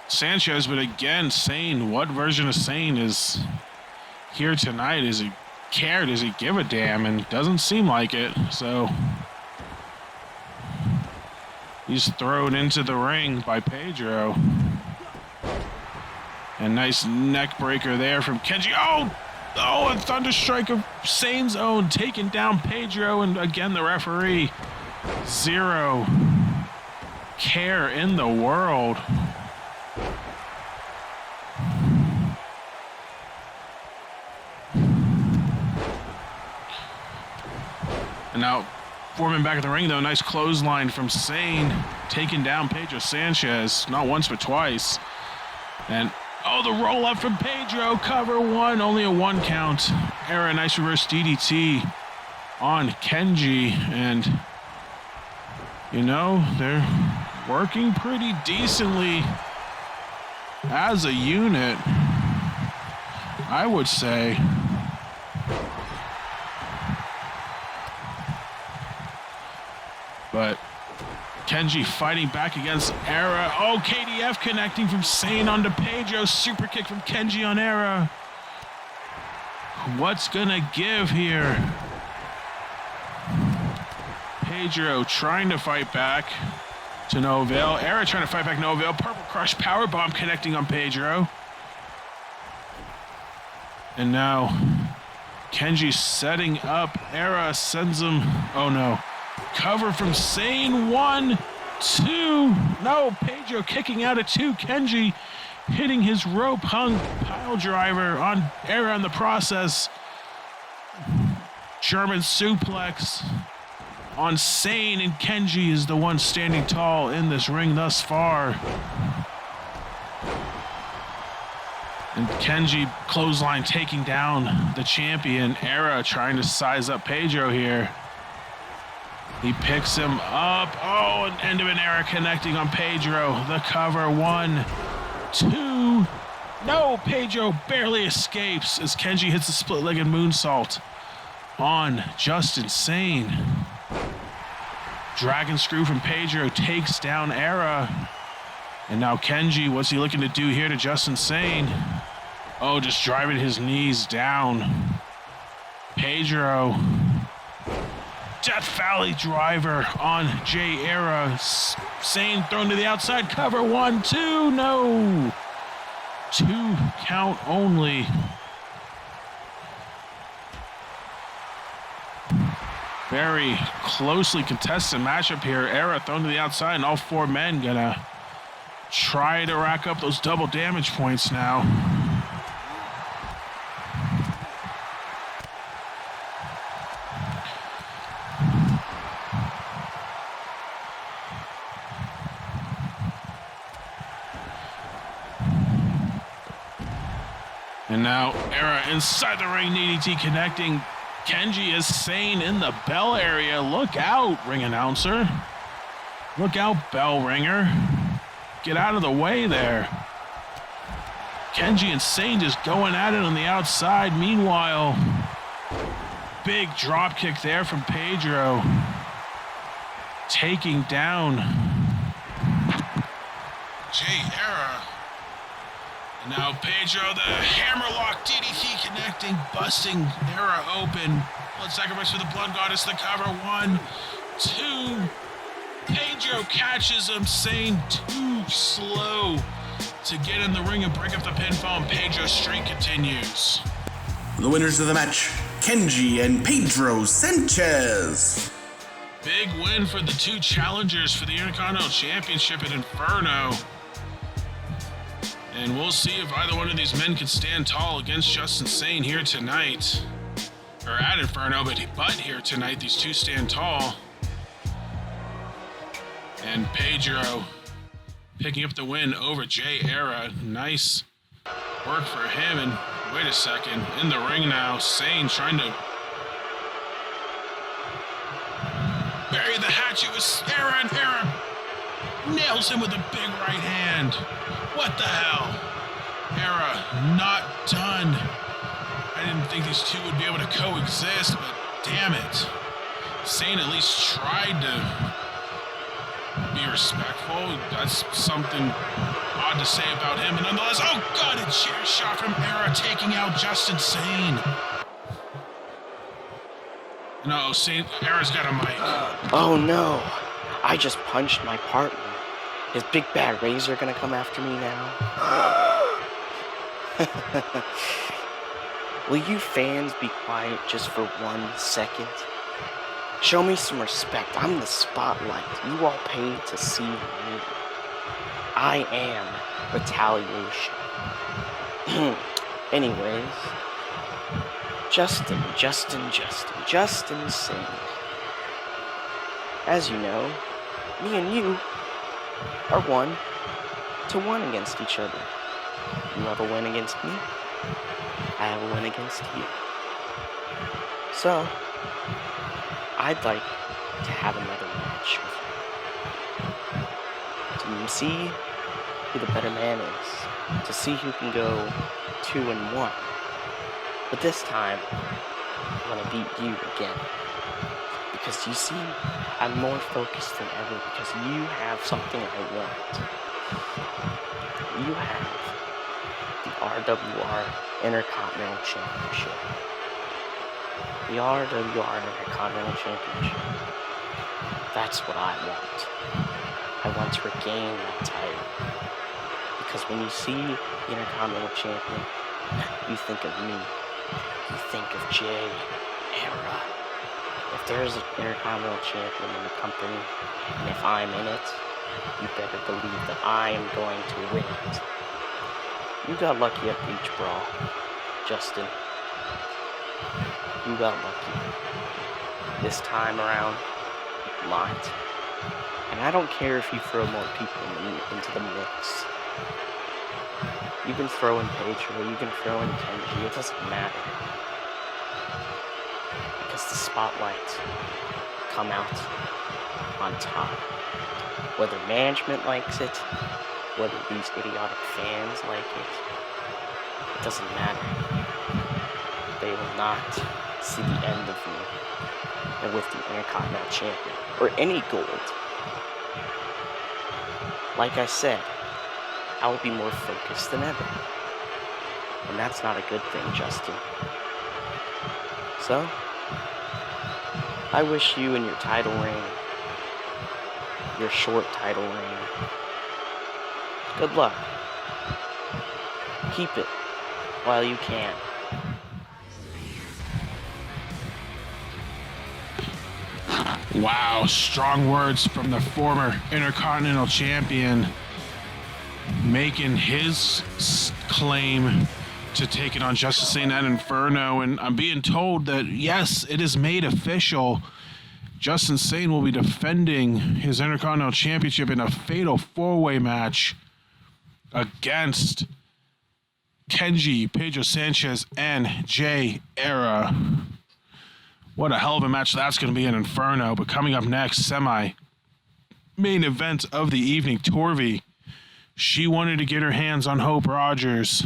Sanchez. But again, Sane, what version of Sane is here tonight? Is he care? Does he give a damn? And doesn't seem like it. So he's thrown into the ring by Pedro. And nice neck breaker there from Kenji. Oh, a thunder strike of Sane's own, taking down Pedro. And again, the referee, zero care in the world. And now Foreman back in the ring, though. Nice clothesline from Sane, taking down Pedro Sanchez, not once but twice. And oh, the roll up from Pedro, cover one, only a 1 count. Era, nice reverse DDT on Kenji, and you know, they're working pretty decently as a unit, I would say. But Kenji fighting back against Era. Oh, KDF connecting from Sane onto Pedro. Super kick from Kenji on Era. What's gonna give here? Pedro trying to fight back to no avail. Era trying to fight back, no avail. Purple Crush powerbomb connecting on Pedro. And now Kenji setting up. Era sends him. Oh no. Cover from Sane, 1, 2. No, Pedro kicking out at 2. Kenji hitting his rope hung pile driver on Era in the process. German suplex on Sane, and Kenji is the one standing tall in this ring thus far. And Kenji clothesline taking down the champion. Era trying to size up Pedro here. He picks him up. Oh, an end of an Era connecting on Pedro. The cover, 1, 2. No, Pedro barely escapes as Kenji hits a split-legged moonsault on Justin Sane. Dragon screw from Pedro takes down Era. And now Kenji, what's he looking to do here to Justin Sane? Oh, just driving his knees down. Pedro. Death Valley driver on Jay Era. Sane thrown to the outside. Cover, 1, 2. No. 2 count only. Very closely contested matchup here. Era thrown to the outside, and all four men gonna try to rack up those double damage points now. And now Era inside the ring, DDT connecting. Kenji is Sane in the bell area. Look out, ring announcer. Look out, bell ringer. Get out of the way there. Kenji and Sane just going at it on the outside. Meanwhile, big drop kick there from Pedro. Taking down Jay Era. And now Pedro, the hammerlock DDT connecting, busting Era open. Blood sacrifice for the Blood Goddess, the cover. 1, 2. Pedro catches him, Sane too slow to get in the ring and break up the pinfall, and Pedro's streak continues. The winners of the match, Kenji and Pedro Sanchez. Big win for the two challengers for the Intercontinental Championship at Inferno. And we'll see if either one of these men can stand tall against Justin Sane here tonight. Or at Inferno, but here tonight, these two stand tall. And Pedro picking up the win over Jay Era. Nice work for him. And wait a second, in the ring now, Sane trying to bury the hatchet with Era, and Era nails him with a big right hand. What the hell? Era not done. I didn't think these two would be able to coexist, but damn it. Sane at least tried to be respectful. That's something odd to say about him. And nonetheless, oh god, a chair shot from Era taking out Justin Sane. No, Sane, Era's got a mic. Oh no, I just punched my partner. Is Big Bad Razor gonna come after me now? Will you fans be quiet just for 1 second? Show me some respect. I'm the spotlight. You all paid to see me. I am Retaliation. Anyways, Justin Sane. As you know, me and you are 1-1 against each other. You have a win against me, I have a win against you. So, I'd like to have another match with you. To see who the better man is. To see who can go 2-1. But this time, I'm gonna beat you again. Because you see, I'm more focused than ever because you have something I want. You have the RWR Intercontinental Championship. The RWR Intercontinental Championship. That's what I want. I want to regain that title. Because when you see the Intercontinental Champion, you think of me. You think of Jay Era. If there's an Intercontinental Champion in the company, and if I'm in it, you better believe that I am going to win it. You got lucky at Beach Brawl, Justin. You got lucky. This time around, not. And I don't care if you throw more people into the mix. You can throw in Pedro, you can throw in Kenji, it doesn't matter. Because the spotlight come out on top. Whether management likes it, whether these idiotic fans like it, it doesn't matter. They will not see the end of me. And with the Intercontinental Champion, or any gold. Like I said, I will be more focused than ever. And that's not a good thing, Justin. So, I wish you and your title reign, your short title reign, good luck. Keep it while you can. Wow, strong words from the former Intercontinental Champion, making his claim to take it on Justice Satan at Inferno. And I'm being told that, yes, it is made official. Justin Satan will be defending his Intercontinental Championship in a fatal four-way match against Kenji, Pedro Sanchez, and Jay Era. What a hell of a match that's going to be in Inferno. But coming up next, semi-main event of the evening, Torvi. She wanted to get her hands on Hope Rogers.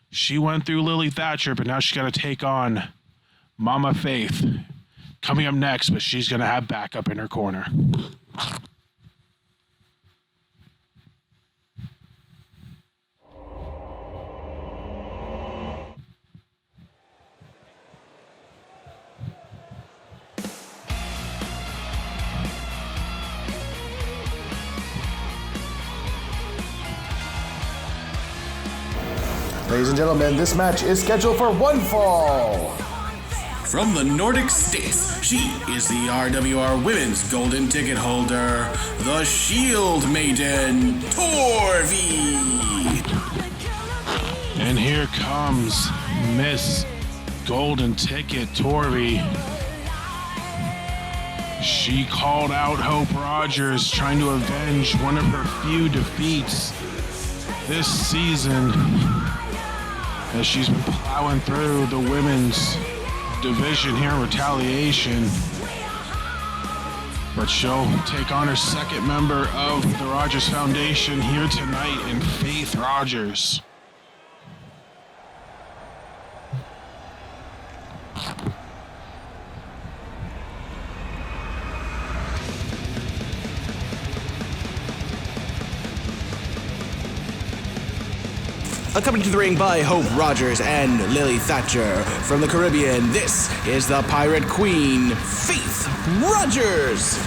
She went through Lily Thatcher, but now she's got to take on Mama Faith. Coming up next, but she's going to have backup in her corner. Ladies and gentlemen, this match is scheduled for one fall. From the Nordic states, she is the RWR Women's Golden Ticket holder, the Shield Maiden, Torvi. And here comes Miss Golden Ticket, Torvi. She called out Hope Rogers, trying to avenge one of her few defeats this season, as she's been plowing through the women's division here in Retaliation. But she'll take on her second member of the Rogers Foundation here tonight in Faith Rogers. Accompanied to the ring by Hope Rogers and Lily Thatcher. From the Caribbean, this is the Pirate Queen, Faith Rogers.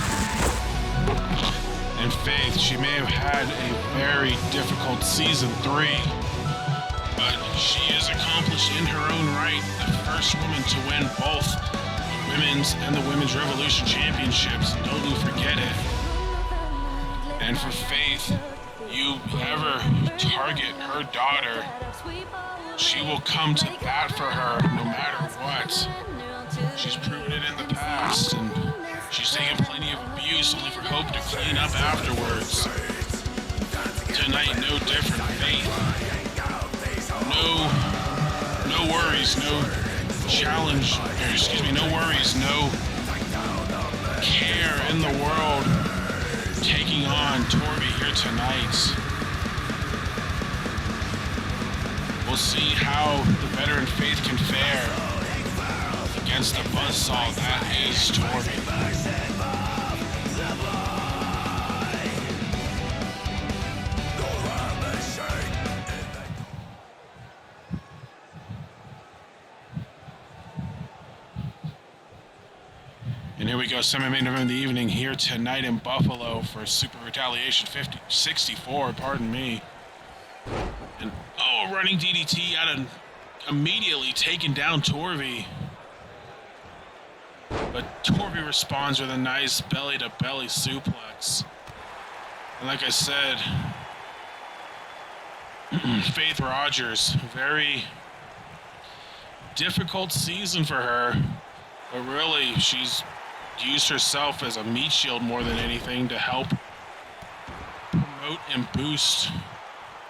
And Faith, she may have had a very difficult season 3, but she is accomplished in her own right, the first woman to win both the Women's and the Women's Revolution Championships. Don't you forget it. And for Faith, you ever target her daughter, she will come to bat for her no matter what. She's proven it in the past, and she's taken plenty of abuse only for Hope to clean up afterwards. Tonight, no different. Faith, no worries, no challenge, no worries, no care in the world taking on Torvi here tonight. We'll see how the veteran Faith can fare against the buzzsaw that is Torvi. And here we go, semi-main event of the evening here tonight in Buffalo for Super Retaliation 64, pardon me. And a running DDT out of immediately taking down Torvi. But Torvi responds with a nice belly-to-belly suplex. And like I said, Faith Rogers, very difficult season for her, but really she's used herself as a meat shield more than anything to help promote and boost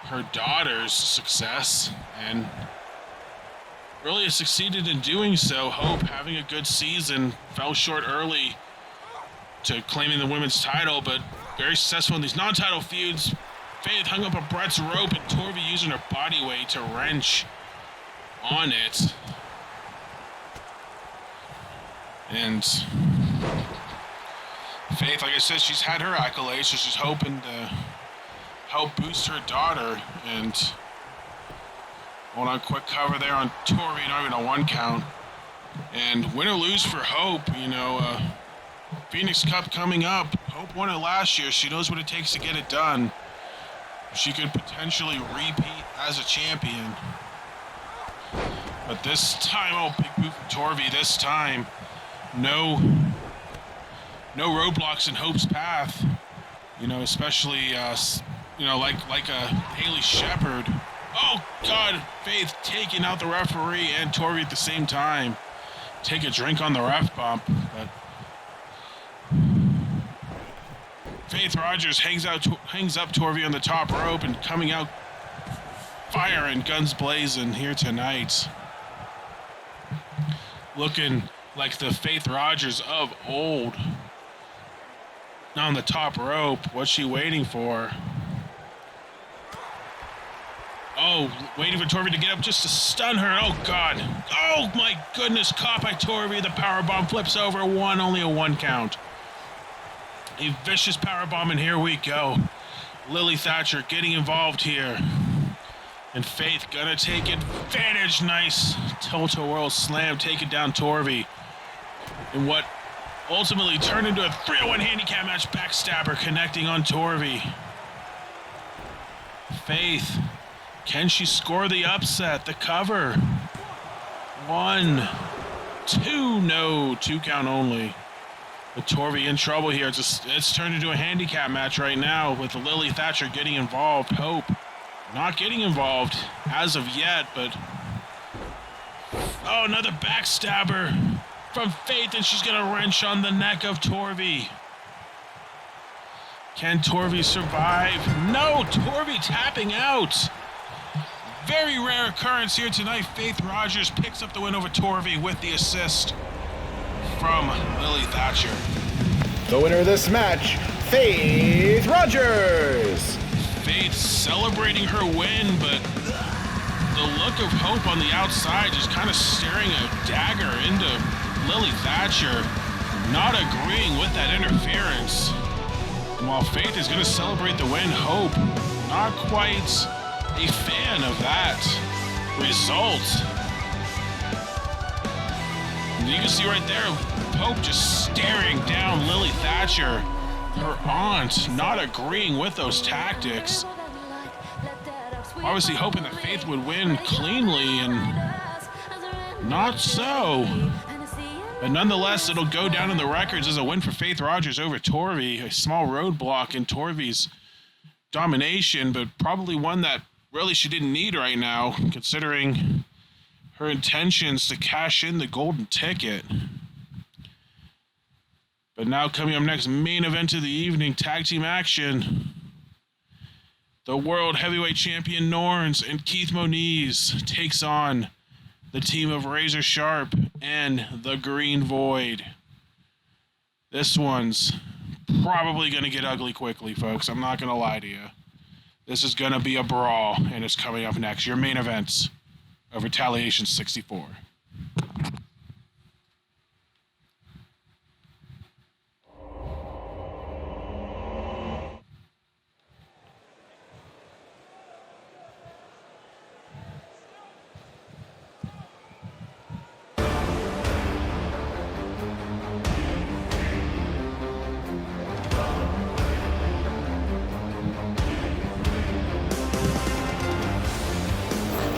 her daughter's success, and really has succeeded in doing so. Hope, having a good season, fell short early to claiming the women's title, but very successful in these non-title feuds. Faith hung up a Brett's rope, and Torvi using her body weight to wrench on it. And Faith, like I said, she's had her accolades, so she's hoping to help boost her daughter. And hold on, quick cover there on Torvi, not even a 1 count. And win or lose for Hope, Phoenix Cup coming up. Hope won it last year. She knows what it takes to get it done. She could potentially repeat as a champion. But this time, big move from Torvi. This time, no no roadblocks in Hope's path. You know, especially like a Haley Shepherd. Oh God, Faith taking out the referee and Torvey at the same time. Take a drink on the ref bump, but Faith Rogers hangs up Torvey on the top rope and coming out firing, guns blazing here tonight. Looking like the Faith Rogers of old. On the top rope, what's she waiting for? Oh, waiting for Torvey to get up just to stun her. Oh God. Oh my goodness, caught by Torvey. The powerbomb flips over only a 1 count. A vicious powerbomb, and here we go. Lily Thatcher getting involved here. And Faith gonna take advantage. Nice tilt-a-whirl slam, taking down Torvey. And what ultimately turned into a 3-1 handicap match, backstabber connecting on Torvey. Faith, can she score the upset, the cover? 1, 2, no, 2 count only. With Torvey in trouble here. It's turned into a handicap match right now with Lily Thatcher getting involved. Hope not getting involved as of yet, but oh, another backstabber from Faith, and she's gonna wrench on the neck of Torvey. Can Torvey survive? No, Torvey tapping out. Very rare occurrence here tonight. Faith Rogers picks up the win over Torvey with the assist from Lily Thatcher. The winner of this match, Faith Rogers. Faith celebrating her win, but the look of Hope on the outside just kind of staring a dagger into Lily Thatcher, not agreeing with that interference. And while Faith is going to celebrate the win, Hope not quite a fan of that result. And you can see right there, Hope just staring down Lily Thatcher, her aunt, not agreeing with those tactics. Obviously hoping that Faith would win cleanly, and not so. But nonetheless, it'll go down in the records as a win for Faith Rogers over Torvey. A small roadblock in Torvey's domination, but probably one that really she didn't need right now, considering her intentions to cash in the golden ticket. But now coming up next, main event of the evening, tag team action. The World Heavyweight Champion Norns and Keith Moniz takes on the team of Razor Sharp and the Green Void. This one's probably going to get ugly quickly, folks. I'm not going to lie to you. This is going to be a brawl, and it's coming up next. Your main events of Retaliation 64.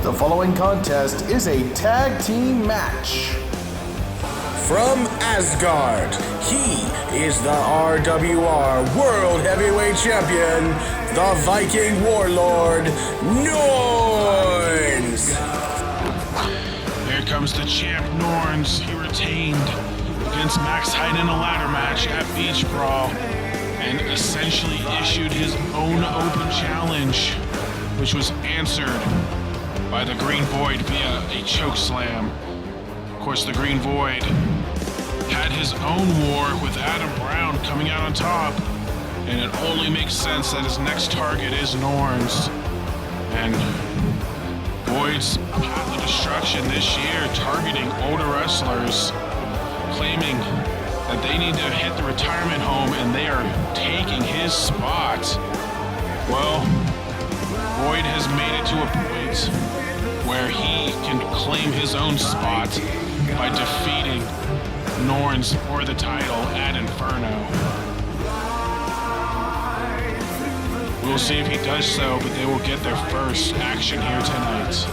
The following contest is a tag team match. From Asgard, he is the RWR World Heavyweight Champion, the Viking Warlord, Norns. Here comes the champ Norns. He retained against Max Hyde in a ladder match at Beach Brawl and essentially issued his own open challenge, which was answered by the Green Void via a choke slam. Of course, the Green Void had his own war with Adam Brown coming out on top, and it only makes sense that his next target is Norns. And Void's path of destruction this year, targeting older wrestlers, claiming that they need to hit the retirement home and they are taking his spot. Well, Void has made it to a point where he can claim his own spot by defeating Norns for the title at Inferno. We'll see if he does so, but they will get their first action here tonight.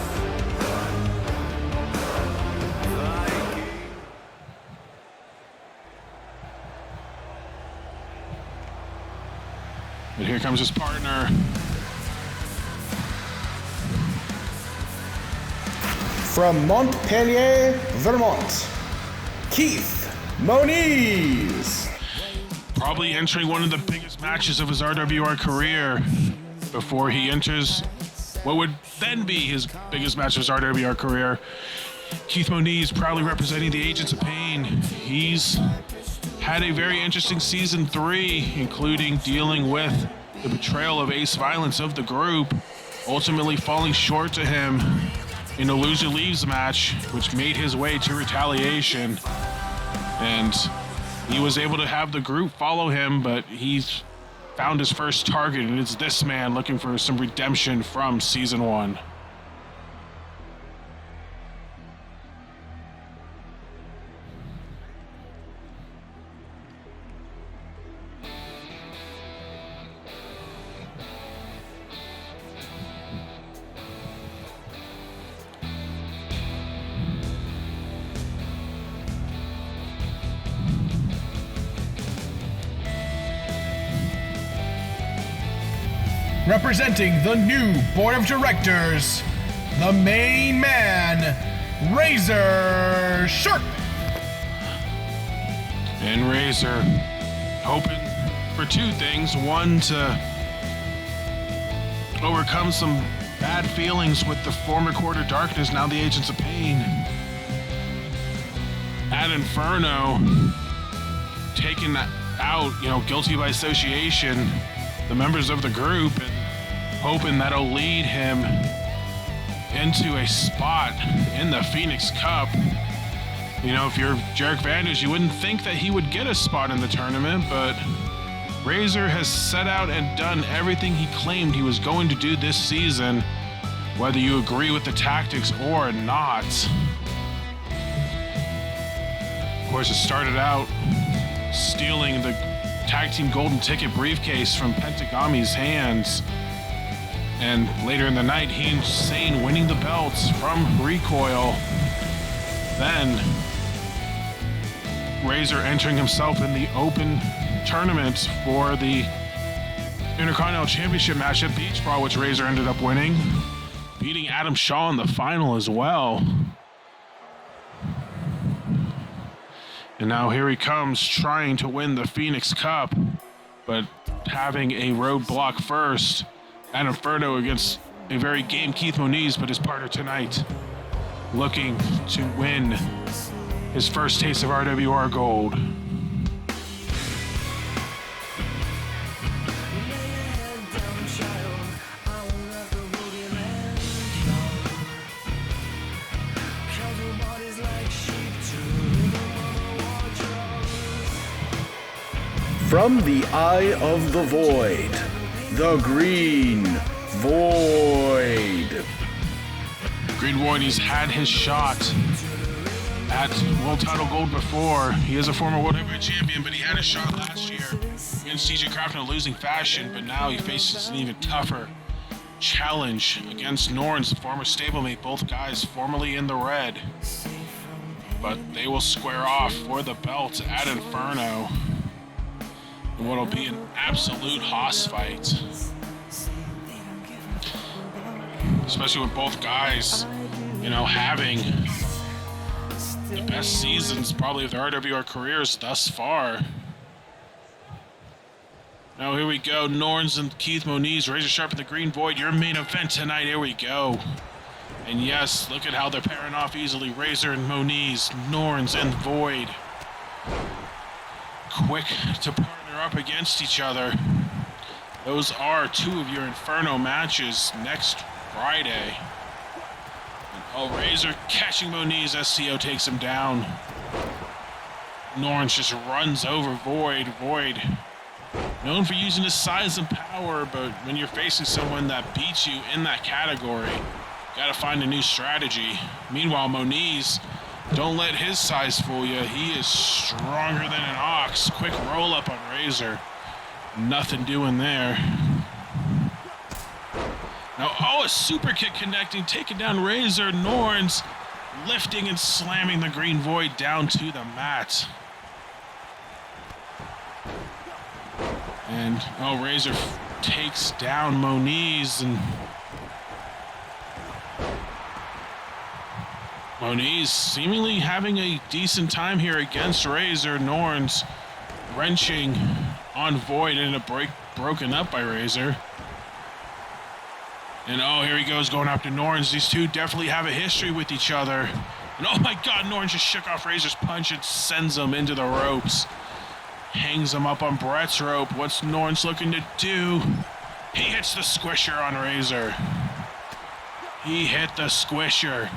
Here comes his partner. From Montpellier, Vermont, Keith Moniz. Probably entering one of the biggest matches of his RWR career before he enters what would then be his biggest match of his RWR career. Keith Moniz proudly representing the Agents of Pain. He's had a very interesting season 3, including dealing with the betrayal of Ace Violence of the group, ultimately falling short to him in a loser leaves match, which made his way to Retaliation. And he was able to have the group follow him, but he's found his first target, and it's this man looking for some redemption from season 1. Representing the new board of directors, the main man, Razor Sharp. And Razor hoping for 2 things. One, to overcome some bad feelings with the former Quarter Darkness, now the Agents of Pain. At Inferno, taking out, guilty by association, the members of the group, and hoping that'll lead him into a spot in the Phoenix Cup. If you're Jarek Vanders, you wouldn't think that he would get a spot in the tournament, but Razor has set out and done everything he claimed he was going to do this season, whether you agree with the tactics or not. Of course, it started out stealing the Tag Team Golden Ticket briefcase from Pentagami's hands. And later in the night, he and Sane winning the belts from Recoil. Then, Razor entering himself in the open tournament for the Intercontinental Championship match at Beach Brawl, which Razor ended up winning, beating Adam Shaw in the final as well. And now here he comes, trying to win the Phoenix Cup, but having a roadblock first at Inferno against a very game Keith Moniz, but his partner tonight looking to win his first taste of RWR Gold. From the Eye of the Void, the Green Void. Green Void, he's had his shot at World Title Gold before. He is a former World Heavyweight Champion, but he had a shot last year against TJ Craft in a losing fashion, but now he faces an even tougher challenge against Norns, former stablemate, both guys formerly in the red. But they will square off for the belt at Inferno. What'll be an absolute hoss fight. Especially with both guys, having the best seasons probably of their RWR careers thus far. Now here we go, Norns and Keith Moniz, Razor Sharp and the Green Void, your main event tonight, here we go. And yes, look at how they're pairing off easily, Razor and Moniz, Norns and Void. Quick to partner up against each other. Those are 2 of your Inferno matches next Friday. And Razor catching Moniz, SCO takes him down. Norns just runs over Void. Void, known for using his size and power, but when you're facing someone that beats you in that category, gotta find a new strategy. Meanwhile, Moniz, don't let his size fool you. He is stronger than an ox. Quick roll up on Razor. Nothing doing there. Now, a super kick connecting, taking down Razor. Norns lifting and slamming the Green Void down to the mat. And, Razor takes down Moniz, and Moniz seemingly having a decent time here against Razor. Norns wrenching on Void, ended up broken up by Razor. And oh, here he goes going after Norns. These two definitely have a history with each other. And oh my God, Norns just shook off Razor's punch and sends him into the ropes. Hangs him up on Brett's rope. What's Norns looking to do? He hits the squisher on Razor. He hit the squisher.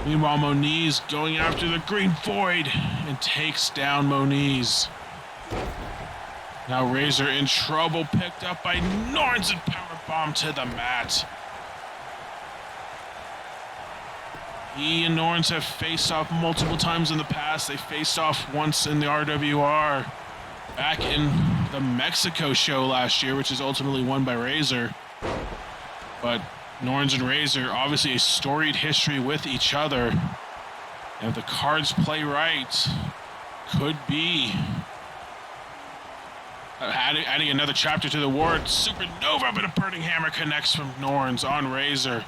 Meanwhile, Moniz going after the Green Void and takes down Moniz. Now Razor in trouble, picked up by Norns and powerbomb to the mat. He and Norns have faced off multiple times in the past. They faced off once in the RWR back in the Mexico show last year, which is ultimately won by Razor. But Norns and Razor, obviously a storied history with each other. And if the cards play right, could be adding another chapter to the war. Supernova, but a burning hammer connects from Norns on Razor.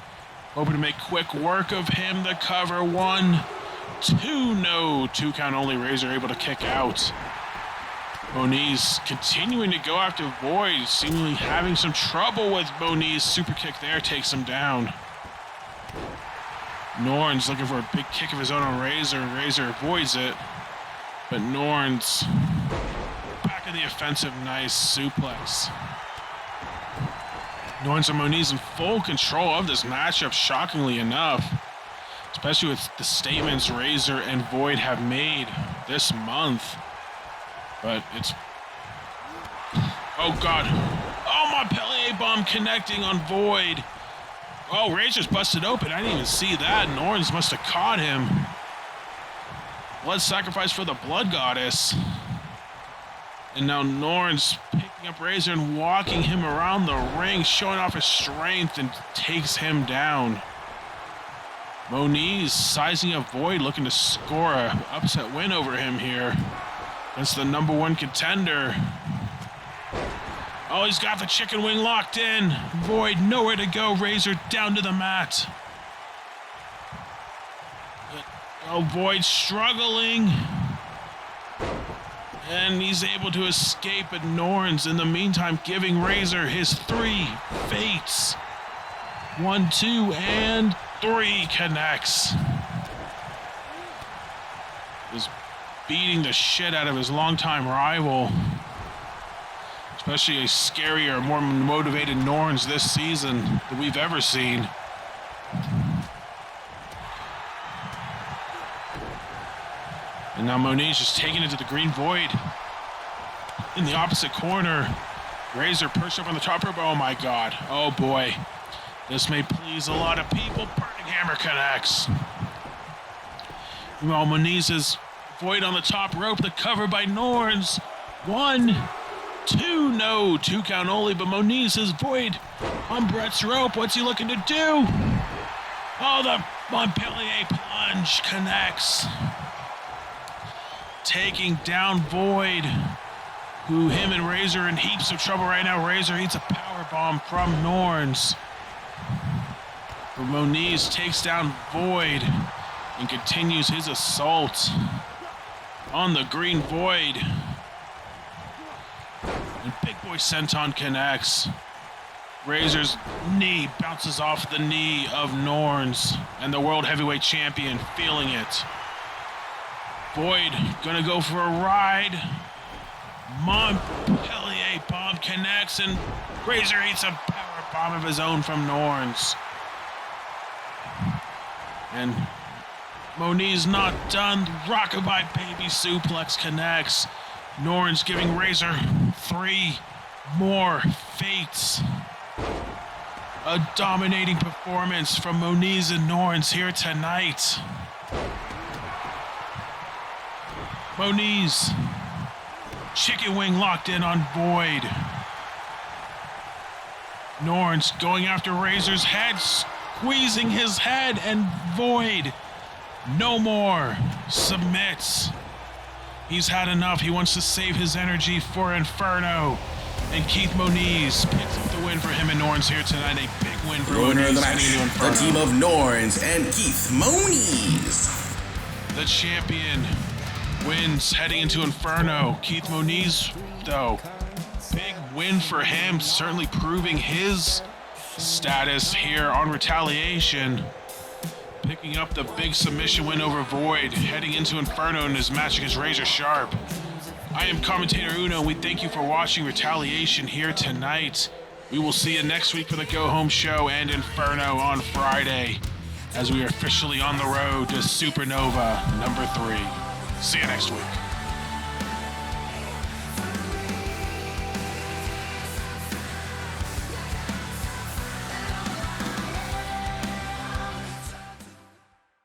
Hoping to make quick work of him. The cover, 1, 2, no. 2 count only. Razor able to kick out. Moniz continuing to go after Void, seemingly having some trouble with Moniz. Super kick there takes him down. Norns looking for a big kick of his own on Razor, and Razor avoids it. But Norns back in the offensive, nice suplex. Norns and Moniz in full control of this matchup, shockingly enough. Especially with the statements Razor and Void have made this month. But it's... oh God. Oh, Montpellier bomb connecting on Void. Oh, Razor's busted open. I didn't even see that. Norns must have caught him. Blood sacrifice for the Blood Goddess. And now Norns picking up Razor and walking him around the ring, showing off his strength, and takes him down. Moniz sizing up Void, looking to score an upset win over him here. That's the #1 contender. Oh, he's got the chicken wing locked in. Void nowhere to go. Razor down to the mat. Oh, Void struggling. And he's able to escape, but Norns in the meantime giving Razor his 3 fates. 1, 2, and 3 connects. Is beating the shit out of his longtime rival. Especially a scarier, more motivated Norns this season than we've ever seen. And now Moniz just taking it to the Green Void. In the opposite corner. Razor perched up on the top rope. Oh my God. Oh boy. This may please a lot of people. Burning hammer connects. Meanwhile, Moniz's Void on the top rope. The cover by Norns. 1, 2, no. 2 count only, but Moniz's Void on Brett's rope. What's he looking to do? Oh, the Montpellier plunge connects. Taking down Void, who him and Razor are in heaps of trouble right now. Razor eats a powerbomb from Norns. But Moniz takes down Void and continues his assault on the Green Void. And Big Boy Senton connects. Razor's knee bounces off the knee of Norns, and the World Heavyweight Champion feeling it. Void gonna go for a ride. Montpellier bomb connects, and Razor eats a power bomb of his own from Norns. And Moniz not done. Rockabye baby suplex connects. Norns giving Razor 3 more fates. A dominating performance from Moniz and Norns here tonight. Moniz, chicken wing locked in on Void. Norns going after Razor's head, squeezing his head, and Void, no more, submits. He's had enough. He wants to save his energy for Inferno. And Keith Moniz picks up the win for him and Norns here tonight. A big win for The winner of Moniz the heading into match, the Inferno. team of Norns and Keith Moniz. The champion wins heading into Inferno. Keith Moniz, though, big win for him, certainly proving his status here on Retaliation. Picking up the big submission win over Void, heading into Inferno in his match against Razor Sharp. I am commentator Uno. We thank you for watching Retaliation here tonight. We will see you next week for the Go Home Show and Inferno on Friday, as we are officially on the road to Supernova number 3. See you next week.